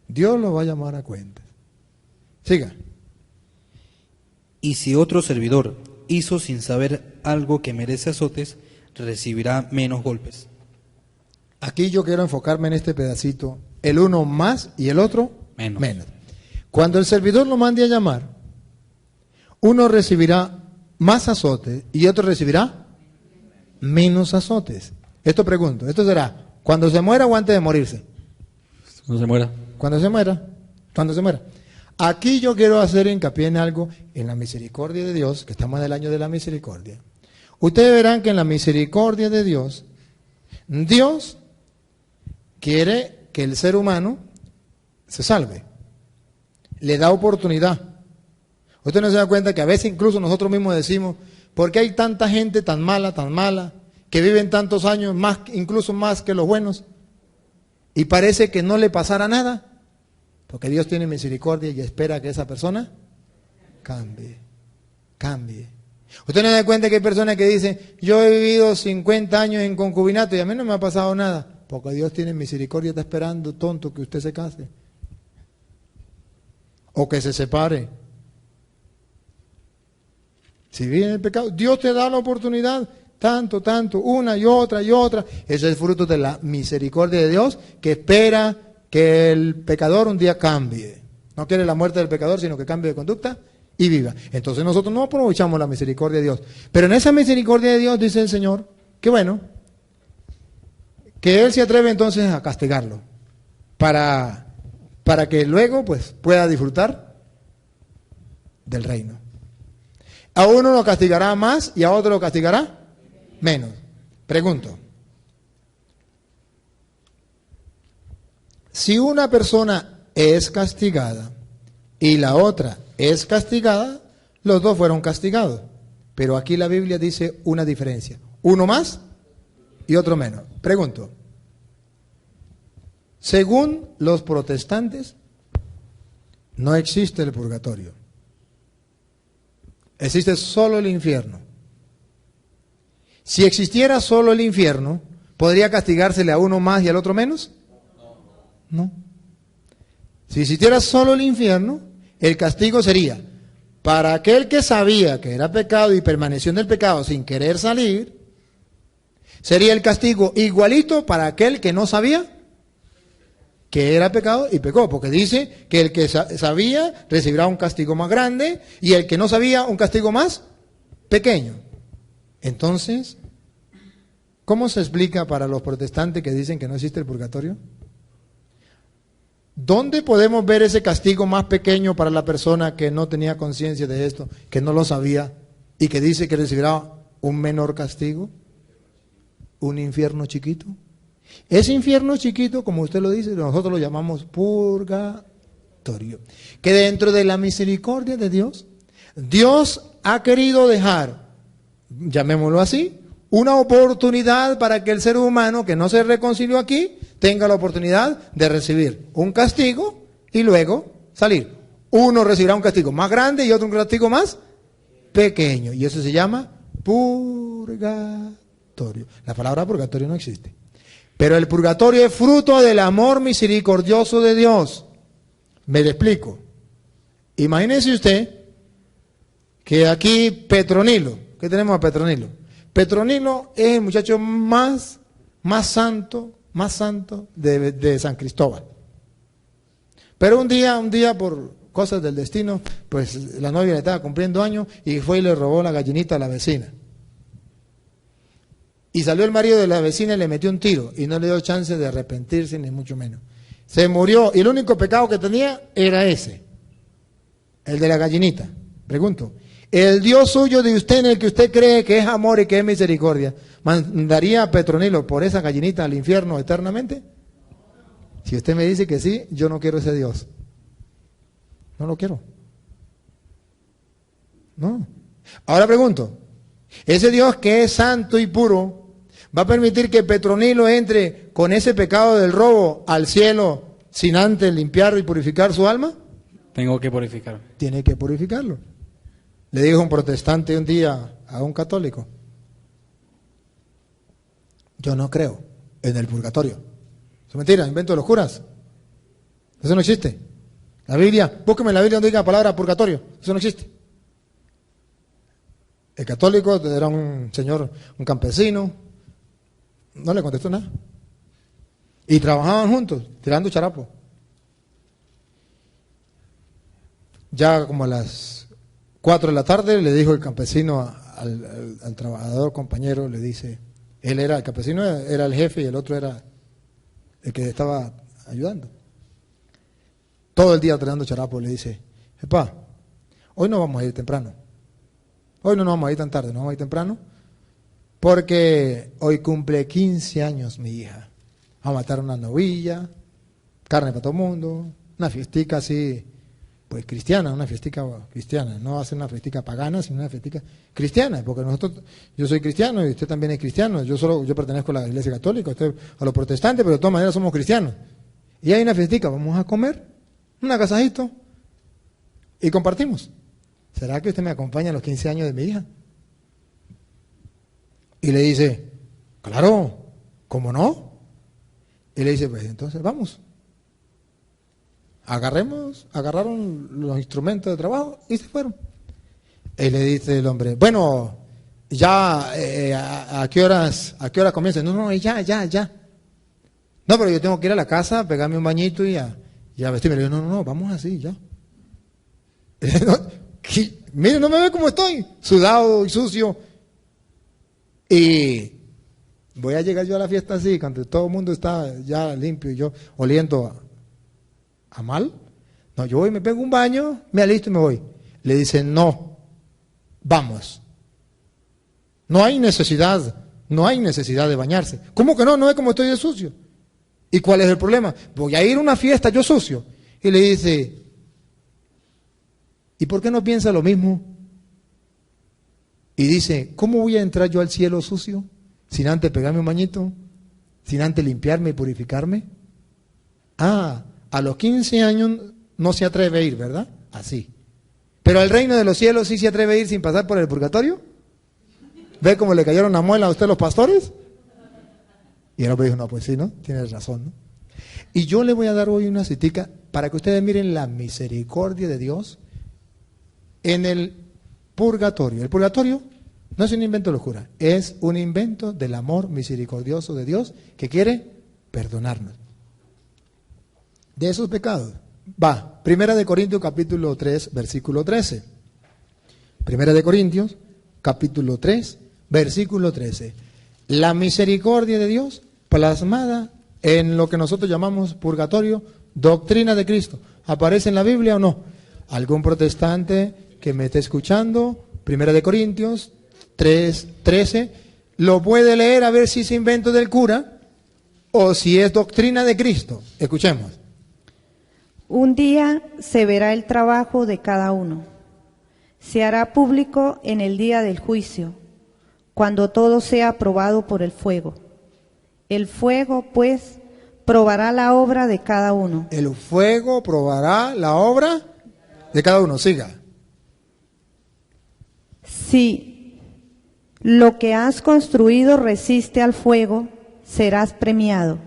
Dios lo va a llamar a cuentas. Siga. Y si otro servidor hizo sin saber algo que merece azotes, recibirá menos golpes. Aquí yo quiero enfocarme en este pedacito. El uno más y el otro menos. Cuando el servidor lo mande a llamar, uno recibirá más azotes y otro recibirá menos azotes. Esto pregunto, ¿esto será cuando se muera o antes de morirse? No se muera. Cuando se muera. Cuando se muera. Aquí yo quiero hacer hincapié en algo, en la misericordia de Dios, que estamos en el año de la misericordia. Ustedes verán que en la misericordia de Dios, Dios quiere que el ser humano se salve. Le da oportunidad. Usted no se da cuenta que a veces incluso nosotros mismos decimos, ¿por qué hay tanta gente tan mala, que viven tantos años, más, incluso más que los buenos? Y parece que no le pasara nada. Porque Dios tiene misericordia y espera que esa persona cambie. Usted no se da cuenta que hay personas que dicen, yo he vivido 50 años en concubinato y a mí no me ha pasado nada. Porque Dios tiene misericordia, está esperando, tonto, que usted se case. O que se separe. Si vive en el pecado, Dios te da la oportunidad, tanto, una y otra. Eso es el fruto de la misericordia de Dios, que espera que el pecador un día cambie. No quiere la muerte del pecador, sino que cambie de conducta y viva. Entonces nosotros no aprovechamos la misericordia de Dios. Pero en esa misericordia de Dios dice el Señor, que bueno, que Él se atreve entonces a castigarlo, para que luego pues pueda disfrutar del reino. A uno lo castigará más y a otro lo castigará menos. Pregunto, si una persona es castigada y la otra es castigada, los dos fueron castigados. Pero aquí la Biblia dice una diferencia, uno más y otro menos. Pregunto, según los protestantes, no existe el purgatorio. Existe solo el infierno. Si existiera solo el infierno, ¿podría castigársele a uno más y al otro menos? No. Si existiera solo el infierno, el castigo sería para aquel que sabía que era pecado y permaneció en el pecado sin querer salir, sería el castigo igualito para aquel que no sabía que era pecado y pecó, porque dice que el que sabía recibirá un castigo más grande y el que no sabía un castigo más pequeño. Entonces, ¿cómo se explica para los protestantes que dicen que no existe el purgatorio? ¿Dónde podemos ver ese castigo más pequeño para la persona que no tenía conciencia de esto, que no lo sabía y que dice que recibirá un menor castigo? ¿Un infierno chiquito? Ese infierno chiquito, como usted lo dice, nosotros lo llamamos purgatorio. Que dentro de la misericordia de Dios, Dios ha querido dejar, llamémoslo así, una oportunidad para que el ser humano que no se reconcilió aquí tenga la oportunidad de recibir un castigo y luego salir. Uno recibirá un castigo más grande y otro un castigo más pequeño. Y eso se llama purgatorio. La palabra purgatorio no existe. Pero el purgatorio es fruto del amor misericordioso de Dios. Me lo explico. Imagínese usted que aquí Petronilo, ¿qué tenemos a Petronilo? Petronilo es el muchacho más santo de San Cristóbal. Pero un día por cosas del destino, pues la novia le estaba cumpliendo años y fue y le robó la gallinita a la vecina. Y salió el marido de la vecina y le metió un tiro y no le dio chance de arrepentirse ni mucho menos. Se murió y el único pecado que tenía era ese, el de la gallinita. Pregunto, ¿el Dios suyo de usted en el que usted cree que es amor y que es misericordia, mandaría a Petronilo por esa gallinita al infierno eternamente? Si usted me dice que sí, yo no quiero ese Dios. No lo quiero. No. Ahora pregunto, ese Dios que es santo y puro, ¿va a permitir que Petronilo entre con ese pecado del robo al cielo sin antes limpiar y purificar su alma? Tengo que purificar. Tiene que purificarlo. Le dijo un protestante un día a un católico: yo no creo en el purgatorio. Es mentira, invento de los curas. Eso no existe. La Biblia, búsqueme en la Biblia donde diga la palabra purgatorio. Eso no existe. El católico era un señor, un campesino, no le contestó nada. Y trabajaban juntos, tirando charapo. Ya como a las 4 de la tarde le dijo el campesino al trabajador compañero, le dice, el campesino era el jefe y el otro era el que estaba ayudando. Todo el día tirando charapo, le dice, epa, hoy no vamos a ir temprano. Hoy no nos vamos a ir tan tarde, nos vamos a ir temprano, porque hoy cumple 15 años mi hija. Vamos a matar una novilla, carne para todo el mundo, una fiestica así, pues cristiana, una fiestica cristiana. No va a ser una fiestica pagana, sino una fiestica cristiana, porque yo soy cristiano y usted también es cristiano. Yo pertenezco a la Iglesia Católica, usted a los protestantes, pero de todas maneras somos cristianos. Y hay una fiestica, vamos a comer, un agasajito, y compartimos. ¿Será que usted me acompaña a los 15 años de mi hija? Y le dice, claro, ¿cómo no? Y le dice, pues entonces vamos. Agarraron los instrumentos de trabajo y se fueron. Y le dice el hombre, bueno, ya, ¿a qué hora comienza? No, ya. No, pero yo tengo que ir a la casa, pegarme un bañito y a vestirme. Le digo, no, vamos así, ya. Mire, no me ve cómo estoy, sudado y sucio. Y voy a llegar yo a la fiesta así, cuando todo el mundo está ya limpio y yo oliendo a mal. No, yo voy, me pego un baño, me alisto y me voy. Le dicen, no, vamos. No hay necesidad de bañarse. ¿Cómo que no? No es como estoy de sucio. ¿Y cuál es el problema? Voy a ir a una fiesta yo sucio. Y le dice, ¿y por qué no piensa lo mismo? Y dice, ¿cómo voy a entrar yo al cielo sucio? Sin antes pegarme un bañito, sin antes limpiarme y purificarme. A los 15 años no se atreve a ir, ¿verdad? Así. Pero al reino de los cielos sí se atreve a ir sin pasar por el purgatorio. ¿Ve cómo le cayeron la muela a usted los pastores? Y el hombre dijo, no, pues sí, ¿no? Tienes razón, ¿no? Y yo le voy a dar hoy una citica para que ustedes miren la misericordia de Dios en el purgatorio. El purgatorio no es un invento de locura, es un invento del amor misericordioso de Dios que quiere perdonarnos de esos pecados. Va, Primera de Corintios capítulo 3, versículo 13. Primera de Corintios capítulo 3, versículo 13. La misericordia de Dios plasmada en lo que nosotros llamamos purgatorio, doctrina de Cristo. ¿Aparece en la Biblia o no? ¿Algún protestante que me esté escuchando? Primera de Corintios 3, 13. Lo puede leer a ver si es invento del cura o si es doctrina de Cristo. Escuchemos. Un día se verá el trabajo de cada uno. Se hará público en el día del juicio, cuando todo sea probado por el fuego. El fuego, pues, probará la obra de cada uno. El fuego probará la obra de cada uno. Siga. Si lo que has construido resiste al fuego, serás premiado.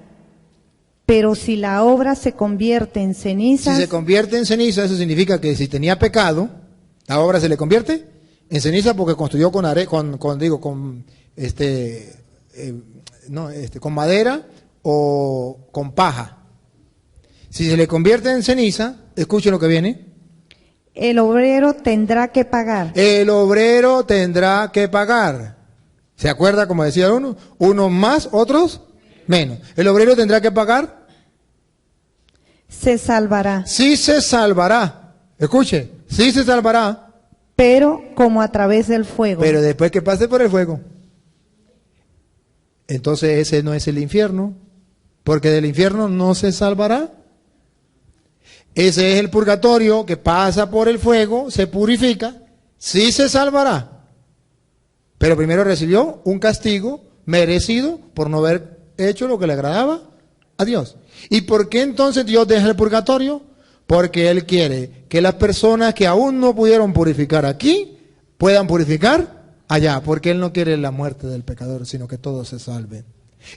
Pero si la obra se convierte en cenizas... Si se convierte en ceniza, eso significa que si tenía pecado, la obra se le convierte en ceniza porque construyó con madera o con paja. Si se le convierte en ceniza, escuchen lo que viene. El obrero tendrá que pagar. El obrero tendrá que pagar. ¿Se acuerda como decía uno? Unos más, otros menos. El obrero tendrá que pagar. Se salvará. Sí se salvará. Escuche, sí se salvará. Pero como a través del fuego. Pero después que pase por el fuego. Entonces ese no es el infierno, porque del infierno no se salvará. Ese es el purgatorio que pasa por el fuego, se purifica, sí se salvará. Pero primero recibió un castigo merecido por no haber hecho lo que le agradaba a Dios. ¿Y por qué entonces Dios deja el purgatorio? Porque Él quiere que las personas que aún no pudieron purificar aquí, puedan purificar allá, porque Él no quiere la muerte del pecador, sino que todos se salven.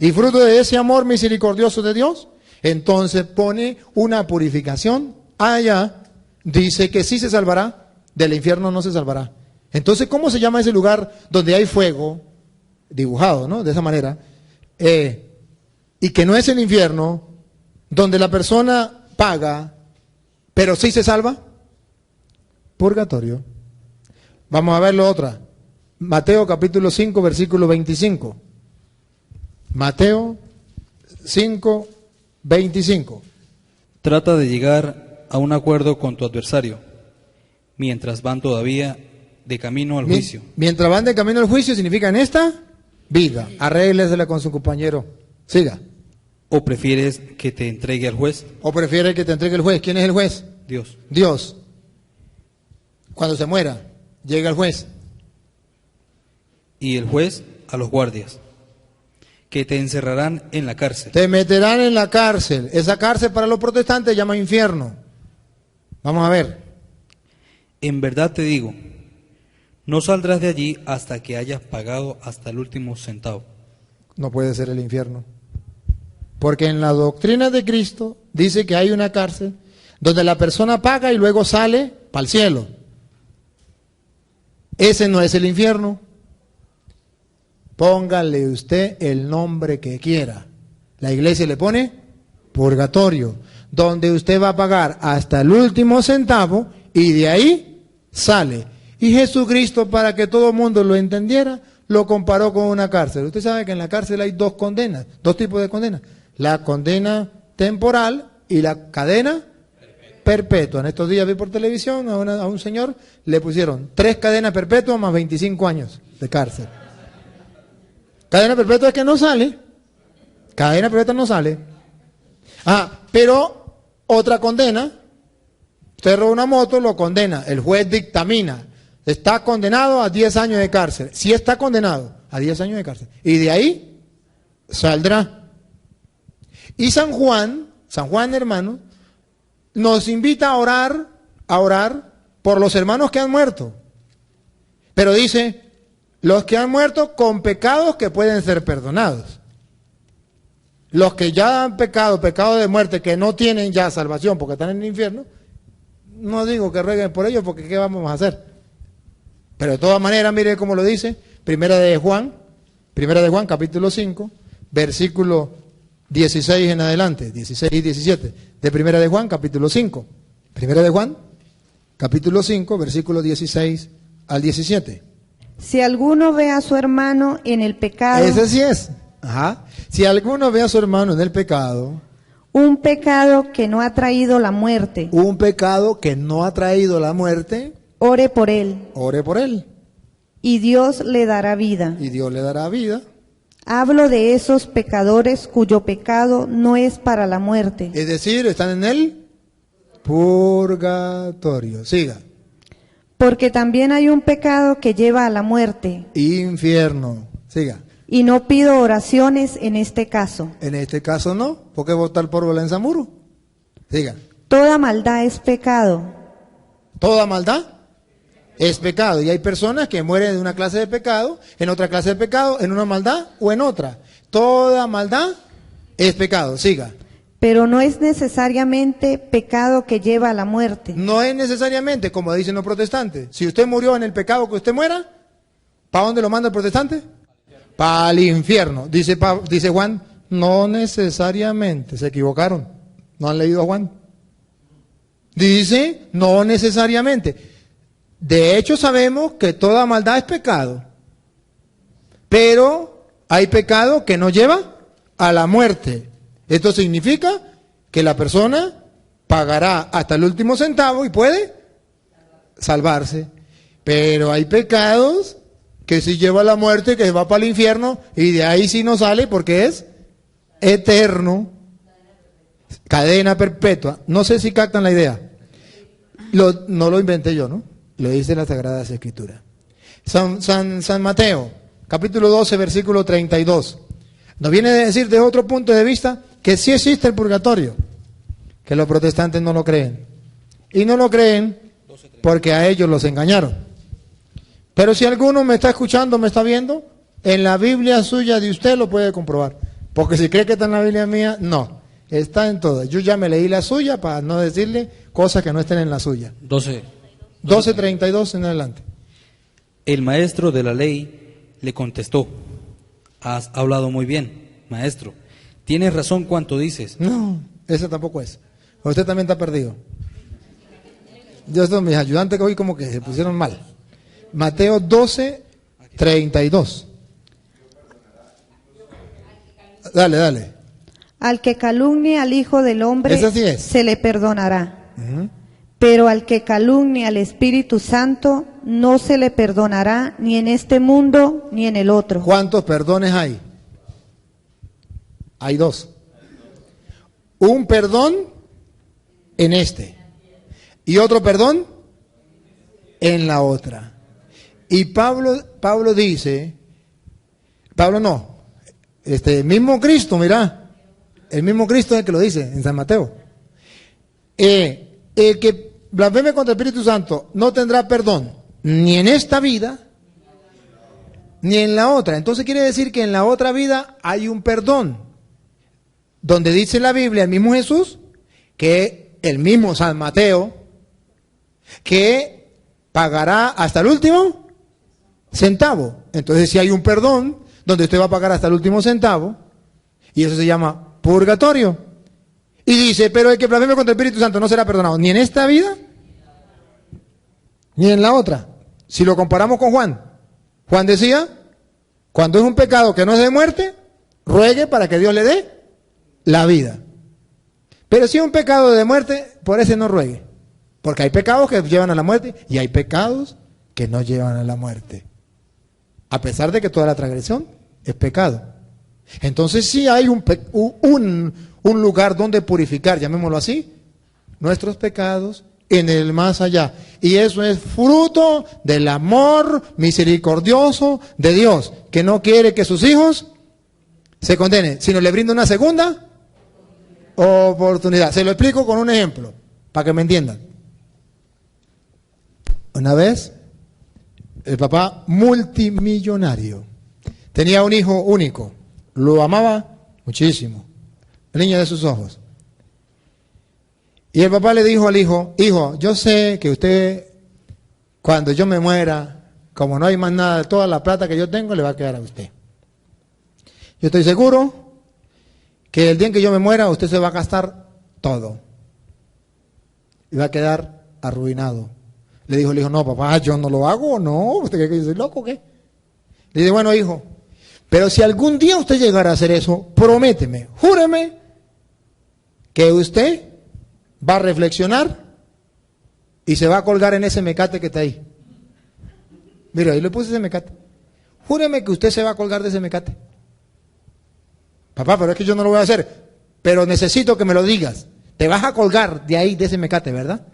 Y fruto de ese amor misericordioso de Dios, entonces pone una purificación allá, dice que sí se salvará, del infierno no se salvará. Entonces, ¿cómo se llama ese lugar donde hay fuego, dibujado, ¿no? De esa manera, y que no es el infierno, donde la persona paga, pero sí se salva? Purgatorio. Vamos a verlo otra. Mateo capítulo 5, versículo 25. Mateo 5, 25. Trata de llegar a un acuerdo con tu adversario, mientras van todavía de camino al juicio. Mientras van de camino al juicio significa en esta vida. Arréglesela con su compañero. Siga. ¿O prefieres que te entregue al juez? ¿O prefieres que te entregue el juez? ¿Quién es el juez? Dios. Dios. Cuando se muera, llega el juez. Y el juez a los guardias, que te encerrarán en la cárcel. Te meterán en la cárcel. Esa cárcel para los protestantes se llama infierno. Vamos a ver. En verdad te digo, no saldrás de allí hasta que hayas pagado hasta el último centavo. No puede ser el infierno. Porque en la doctrina de Cristo dice que hay una cárcel donde la persona paga y luego sale para el cielo. Ese no es el infierno. Póngale usted el nombre que quiera. La iglesia le pone purgatorio, donde usted va a pagar hasta el último centavo y de ahí sale. Y Jesucristo, para que todo el mundo lo entendiera, lo comparó con una cárcel. Usted sabe que en la cárcel hay dos condenas, dos tipos de condenas. La condena temporal y la cadena perpetua. En estos días vi por televisión a un señor, le pusieron 3 cadenas perpetuas más 25 años de cárcel. Cadena perpetua es que no sale. Cadena perpetua no sale. Pero otra condena. Usted roba una moto, lo condena. El juez dictamina. Está condenado a 10 años de cárcel. Si está condenado a 10 años de cárcel. Y de ahí saldrá. Y San Juan, hermano, nos invita a orar por los hermanos que han muerto. Pero dice, los que han muerto con pecados que pueden ser perdonados. Los que ya han pecado de muerte, que no tienen ya salvación porque están en el infierno, no digo que rueguen por ellos porque ¿qué vamos a hacer? Pero de todas maneras, mire cómo lo dice, Primera de Juan capítulo 5, versículo 16 en adelante, 16 y 17, de Primera de Juan capítulo 5. Primera de Juan capítulo 5, versículo 16 al 17. Si alguno ve a su hermano en el pecado, Ese sí es. Si alguno ve a su hermano en el pecado, un pecado que no ha traído la muerte, ore por él, y Dios le dará vida. Hablo de esos pecadores cuyo pecado no es para la muerte. Es decir, están en el purgatorio. Siga. Porque también hay un pecado que lleva a la muerte. Infierno. Siga. Y no pido oraciones en este caso. En este caso no, porque botar polvo en Zamuro. Siga. Toda maldad es pecado. Toda maldad es pecado. Y hay personas que mueren de una clase de pecado, en otra clase de pecado, en una maldad o en otra. Toda maldad es pecado. Siga. Pero no es necesariamente pecado que lleva a la muerte. No es necesariamente, como dicen los protestantes. Si usted murió en el pecado que usted muera, ¿para dónde lo manda el protestante? Para el infierno. Dice Juan, no necesariamente. Se equivocaron. ¿No han leído a Juan? Dice, no necesariamente. De hecho sabemos que toda maldad es pecado. Pero hay pecado que no lleva a la muerte. Esto significa que la persona pagará hasta el último centavo y puede salvarse. Pero hay pecados que sí lleva a la muerte, que va para el infierno y de ahí sí no sale porque es eterno. Cadena perpetua. No sé si captan la idea. No lo inventé yo, ¿no? Lo dice la Sagrada Escritura. San Mateo, capítulo 12, versículo 32. Nos viene a decir desde otro punto de vista que sí existe el purgatorio, que los protestantes no lo creen. Y no lo creen porque a ellos los engañaron. Pero si alguno me está escuchando, me está viendo, en la Biblia suya de usted lo puede comprobar. Porque si cree que está en la Biblia mía, no. Está en todas. Yo ya me leí la suya para no decirle cosas que no estén en la suya. 12:32 en adelante. El maestro de la ley le contestó: has hablado muy bien, maestro. Tienes razón cuanto dices. No, ese tampoco es. Usted también está perdido. Yo estos mis ayudantes que hoy como que se pusieron mal. Mateo 12:32. Dale. Al que calumnie al Hijo del Hombre, sí es. se le perdonará. Pero al que calumnie al Espíritu Santo, no se le perdonará ni en este mundo ni en el otro. ¿Cuántos perdones hay? Hay 2. Un perdón en este y otro perdón en la otra. Y Pablo dice, mismo Cristo, mira, el mismo Cristo es el que lo dice en San Mateo. El que blasfeme contra el Espíritu Santo no tendrá perdón ni en esta vida ni en la otra. Entonces quiere decir que en la otra vida hay un perdón. Donde dice la Biblia, el mismo Jesús, que el mismo San Mateo, que pagará hasta el último centavo. Entonces si hay un perdón, donde usted va a pagar hasta el último centavo, y eso se llama purgatorio. Y dice, pero el que blasfeme contra el Espíritu Santo no será perdonado, ni en esta vida, ni en la otra. Si lo comparamos con Juan, Juan decía, cuando es un pecado que no es de muerte, ruegue para que Dios le dé la vida. Pero si es un pecado de muerte, por ese no ruegue. Porque hay pecados que llevan a la muerte y hay pecados que no llevan a la muerte. A pesar de que toda la transgresión es pecado. Entonces sí hay un lugar donde purificar, llamémoslo así, nuestros pecados en el más allá. Y eso es fruto del amor misericordioso de Dios, que no quiere que sus hijos se condenen, sino le brinda una segunda oportunidad. Se lo explico con un ejemplo, para que me entiendan. Una vez, el papá multimillonario tenía un hijo único, lo amaba muchísimo, el niño de sus ojos. Y el papá le dijo al hijo, hijo, yo sé que usted, cuando yo me muera, como no hay más nada, toda la plata que yo tengo le va a quedar a usted. Yo estoy seguro que el día en que yo me muera, usted se va a gastar todo. Y va a quedar arruinado. Le dijo el hijo, no, papá, yo no lo hago, no, ¿usted cree que yo soy loco o qué? Le dice, bueno, hijo, pero si algún día usted llegara a hacer eso, prométeme, júreme que usted va a reflexionar y se va a colgar en ese mecate que está ahí. Mira, ahí le puse ese mecate. Júreme que usted se va a colgar de ese mecate. Papá, pero es que yo no lo voy a hacer. Pero necesito que me lo digas. Te vas a colgar de ahí, de ese mecate, ¿verdad?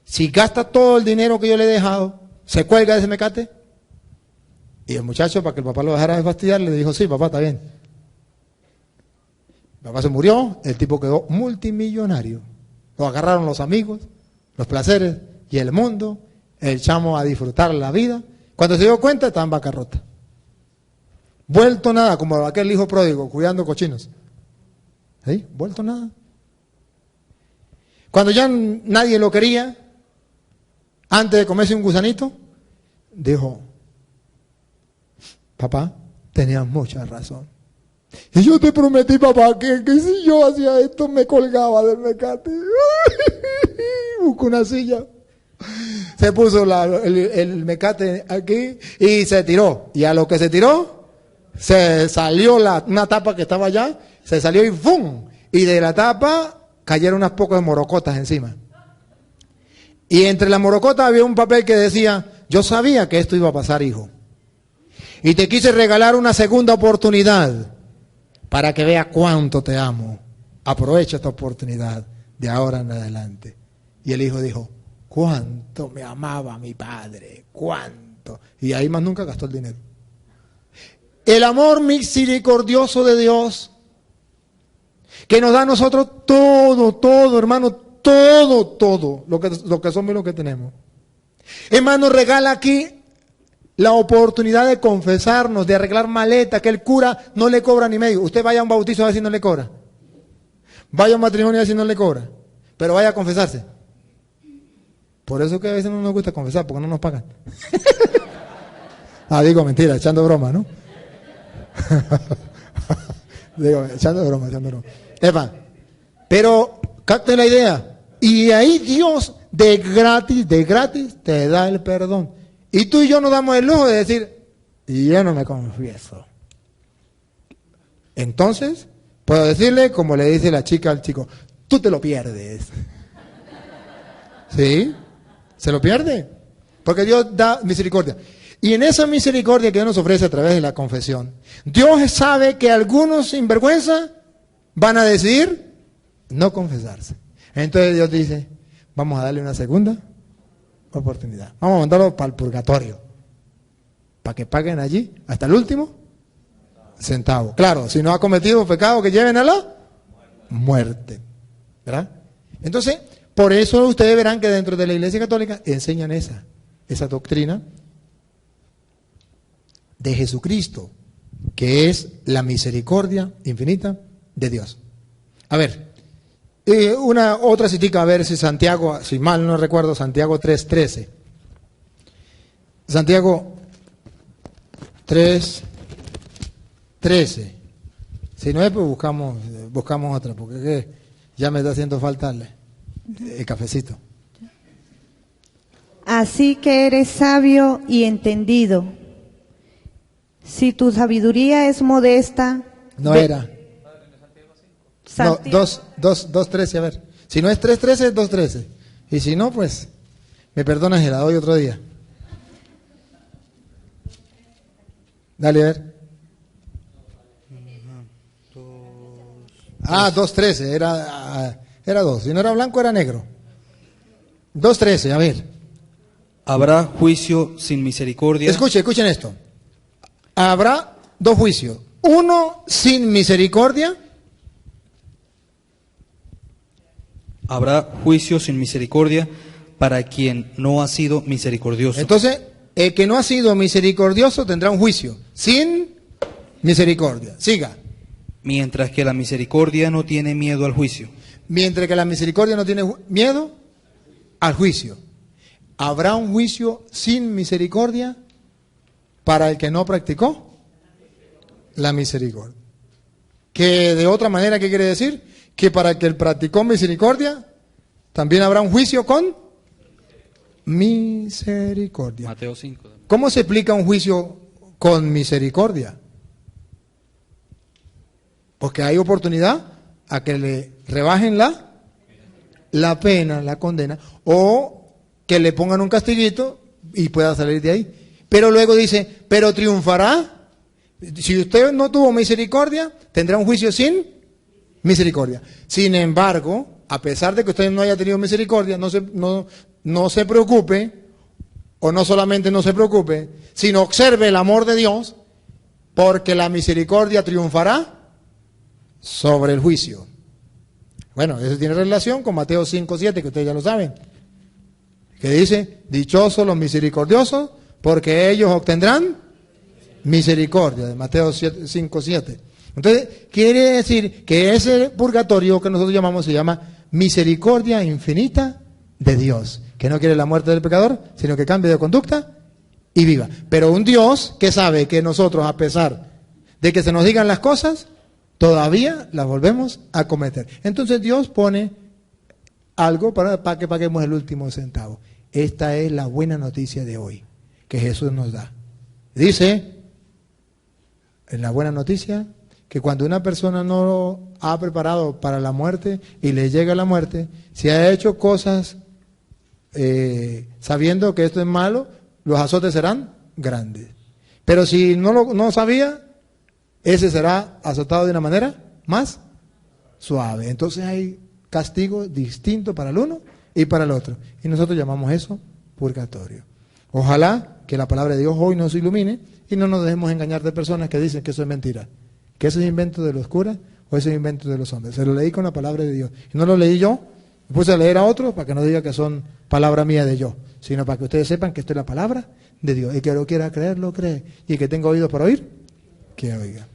Si gasta todo el dinero que yo le he dejado, ¿se cuelga de ese mecate? Y el muchacho, para que el papá lo dejara de fastidiar, le dijo, sí, papá, está bien. El papá se murió, el tipo quedó multimillonario. Lo agarraron los amigos, los placeres y el mundo, el chamo a disfrutar la vida. Cuando se dio cuenta, estaba en bancarrota. Vuelto nada, como aquel hijo pródigo, cuidando cochinos. ¿Sí? Vuelto nada. Cuando ya nadie lo quería, antes de comerse un gusanito, dijo, papá, tenías mucha razón. Y yo te prometí, papá, que si yo hacía esto me colgaba del mecate. Buscó una silla. Se puso el mecate aquí y se tiró. Y a lo que se tiró, se salió una tapa que estaba allá, se salió y ¡fum! Y de la tapa cayeron unas pocas morocotas encima. Y entre las morocotas había un papel que decía, yo sabía que esto iba a pasar, hijo. Y te quise regalar una segunda oportunidad para que vea cuánto te amo. Aprovecha esta oportunidad de ahora en adelante. Y el hijo dijo, cuánto me amaba mi padre, cuánto. Y ahí más nunca gastó el dinero. El amor misericordioso de Dios, que nos da a nosotros todo, hermano, todo, lo que somos y lo que tenemos. Hermano, regala aquí la oportunidad de confesarnos, de arreglar maleta, que el cura no le cobra ni medio. Usted vaya a un bautizo a ver si no le cobra. Vaya a un matrimonio a ver si no le cobra. Pero vaya a confesarse. Por eso que a veces no nos gusta confesar, porque no nos pagan. Digo mentira, echando broma, ¿no? Digo, echando broma. Epa, pero capte la idea. Y ahí Dios de gratis te da el perdón. Y tú y yo nos damos el lujo de decir, y yo no me confieso. Entonces, puedo decirle, como le dice la chica al chico, tú te lo pierdes. ¿Sí? ¿Se lo pierde? Porque Dios da misericordia. Y en esa misericordia que Dios nos ofrece a través de la confesión, Dios sabe que algunos sinvergüenza van a decidir no confesarse. Entonces Dios dice, vamos a darle una segunda oportunidad. Vamos a mandarlo para el purgatorio, para que paguen allí hasta el último centavo. Claro, si no ha cometido pecado, que lleven a la muerte, ¿verdad? Entonces, por eso ustedes verán que dentro de la Iglesia Católica enseñan esa doctrina de Jesucristo, que es la misericordia infinita de Dios. A ver, una otra citica, a ver si Santiago, si mal no recuerdo, Santiago 3:13. Santiago 3, 13. Si no es, pues buscamos otra, porque es que ya me está haciendo falta el cafecito. Así que eres sabio y entendido. Si tu sabiduría es modesta... No ve- era. No, Santiago. 2.13, a ver. Si no es 3.13, es 2.13. Y si no, pues, me perdonas y la doy otro día. Dale, a ver. 2.13, era 2. Si no era blanco, era negro. 2.13, a ver. Habrá juicio sin misericordia. Escuchen esto. Habrá dos juicios. Uno sin misericordia. Habrá juicio sin misericordia para quien no ha sido misericordioso. Entonces, el que no ha sido misericordioso tendrá un juicio sin misericordia. Siga. Mientras que la misericordia no tiene miedo al juicio. Mientras que la misericordia no tiene miedo al juicio. ¿Habrá un juicio sin misericordia para el que no practicó la misericordia? Que de otra manera, ¿qué quiere decir? Que para el que practicó misericordia, también habrá un juicio con misericordia. Mateo 5. ¿Cómo se explica un juicio con misericordia? Porque hay oportunidad a que le rebajen la pena, la condena, o que le pongan un castiguito y pueda salir de ahí. Pero luego dice, pero triunfará. Si usted no tuvo misericordia, tendrá un juicio sin misericordia. Sin embargo, a pesar de que usted no haya tenido misericordia, no se preocupe, o no solamente no se preocupe, sino observe el amor de Dios, porque la misericordia triunfará sobre el juicio. Bueno, eso tiene relación con Mateo 5:7, que ustedes ya lo saben, que dice, dichosos los misericordiosos, porque ellos obtendrán misericordia, de Mateo 5:7. Entonces, quiere decir que ese purgatorio que nosotros llamamos se llama misericordia infinita de Dios, que no quiere la muerte del pecador, sino que cambie de conducta y viva. Pero un Dios que sabe que nosotros, a pesar de que se nos digan las cosas, todavía las volvemos a cometer. Entonces Dios pone algo para que paguemos el último centavo. Esta es la buena noticia de hoy, que Jesús nos da. Dice, en la buena noticia, que cuando una persona no ha preparado para la muerte y le llega la muerte, si ha hecho cosas sabiendo que esto es malo, los azotes serán grandes. Pero si no sabía, ese será azotado de una manera más suave. Entonces hay castigo distinto para el uno y para el otro. Y nosotros llamamos eso purgatorio. Ojalá que la palabra de Dios hoy nos ilumine y no nos dejemos engañar de personas que dicen que eso es mentira, que eso es invento de los curas o eso es invento de los hombres. Se lo leí con la palabra de Dios. Y no lo leí yo, me puse a leer a otros para que no diga que son palabra mía de yo, sino para que ustedes sepan que esto es la palabra de Dios. Y que lo quiera creer, lo cree. Y que tenga oídos para oír, que oiga.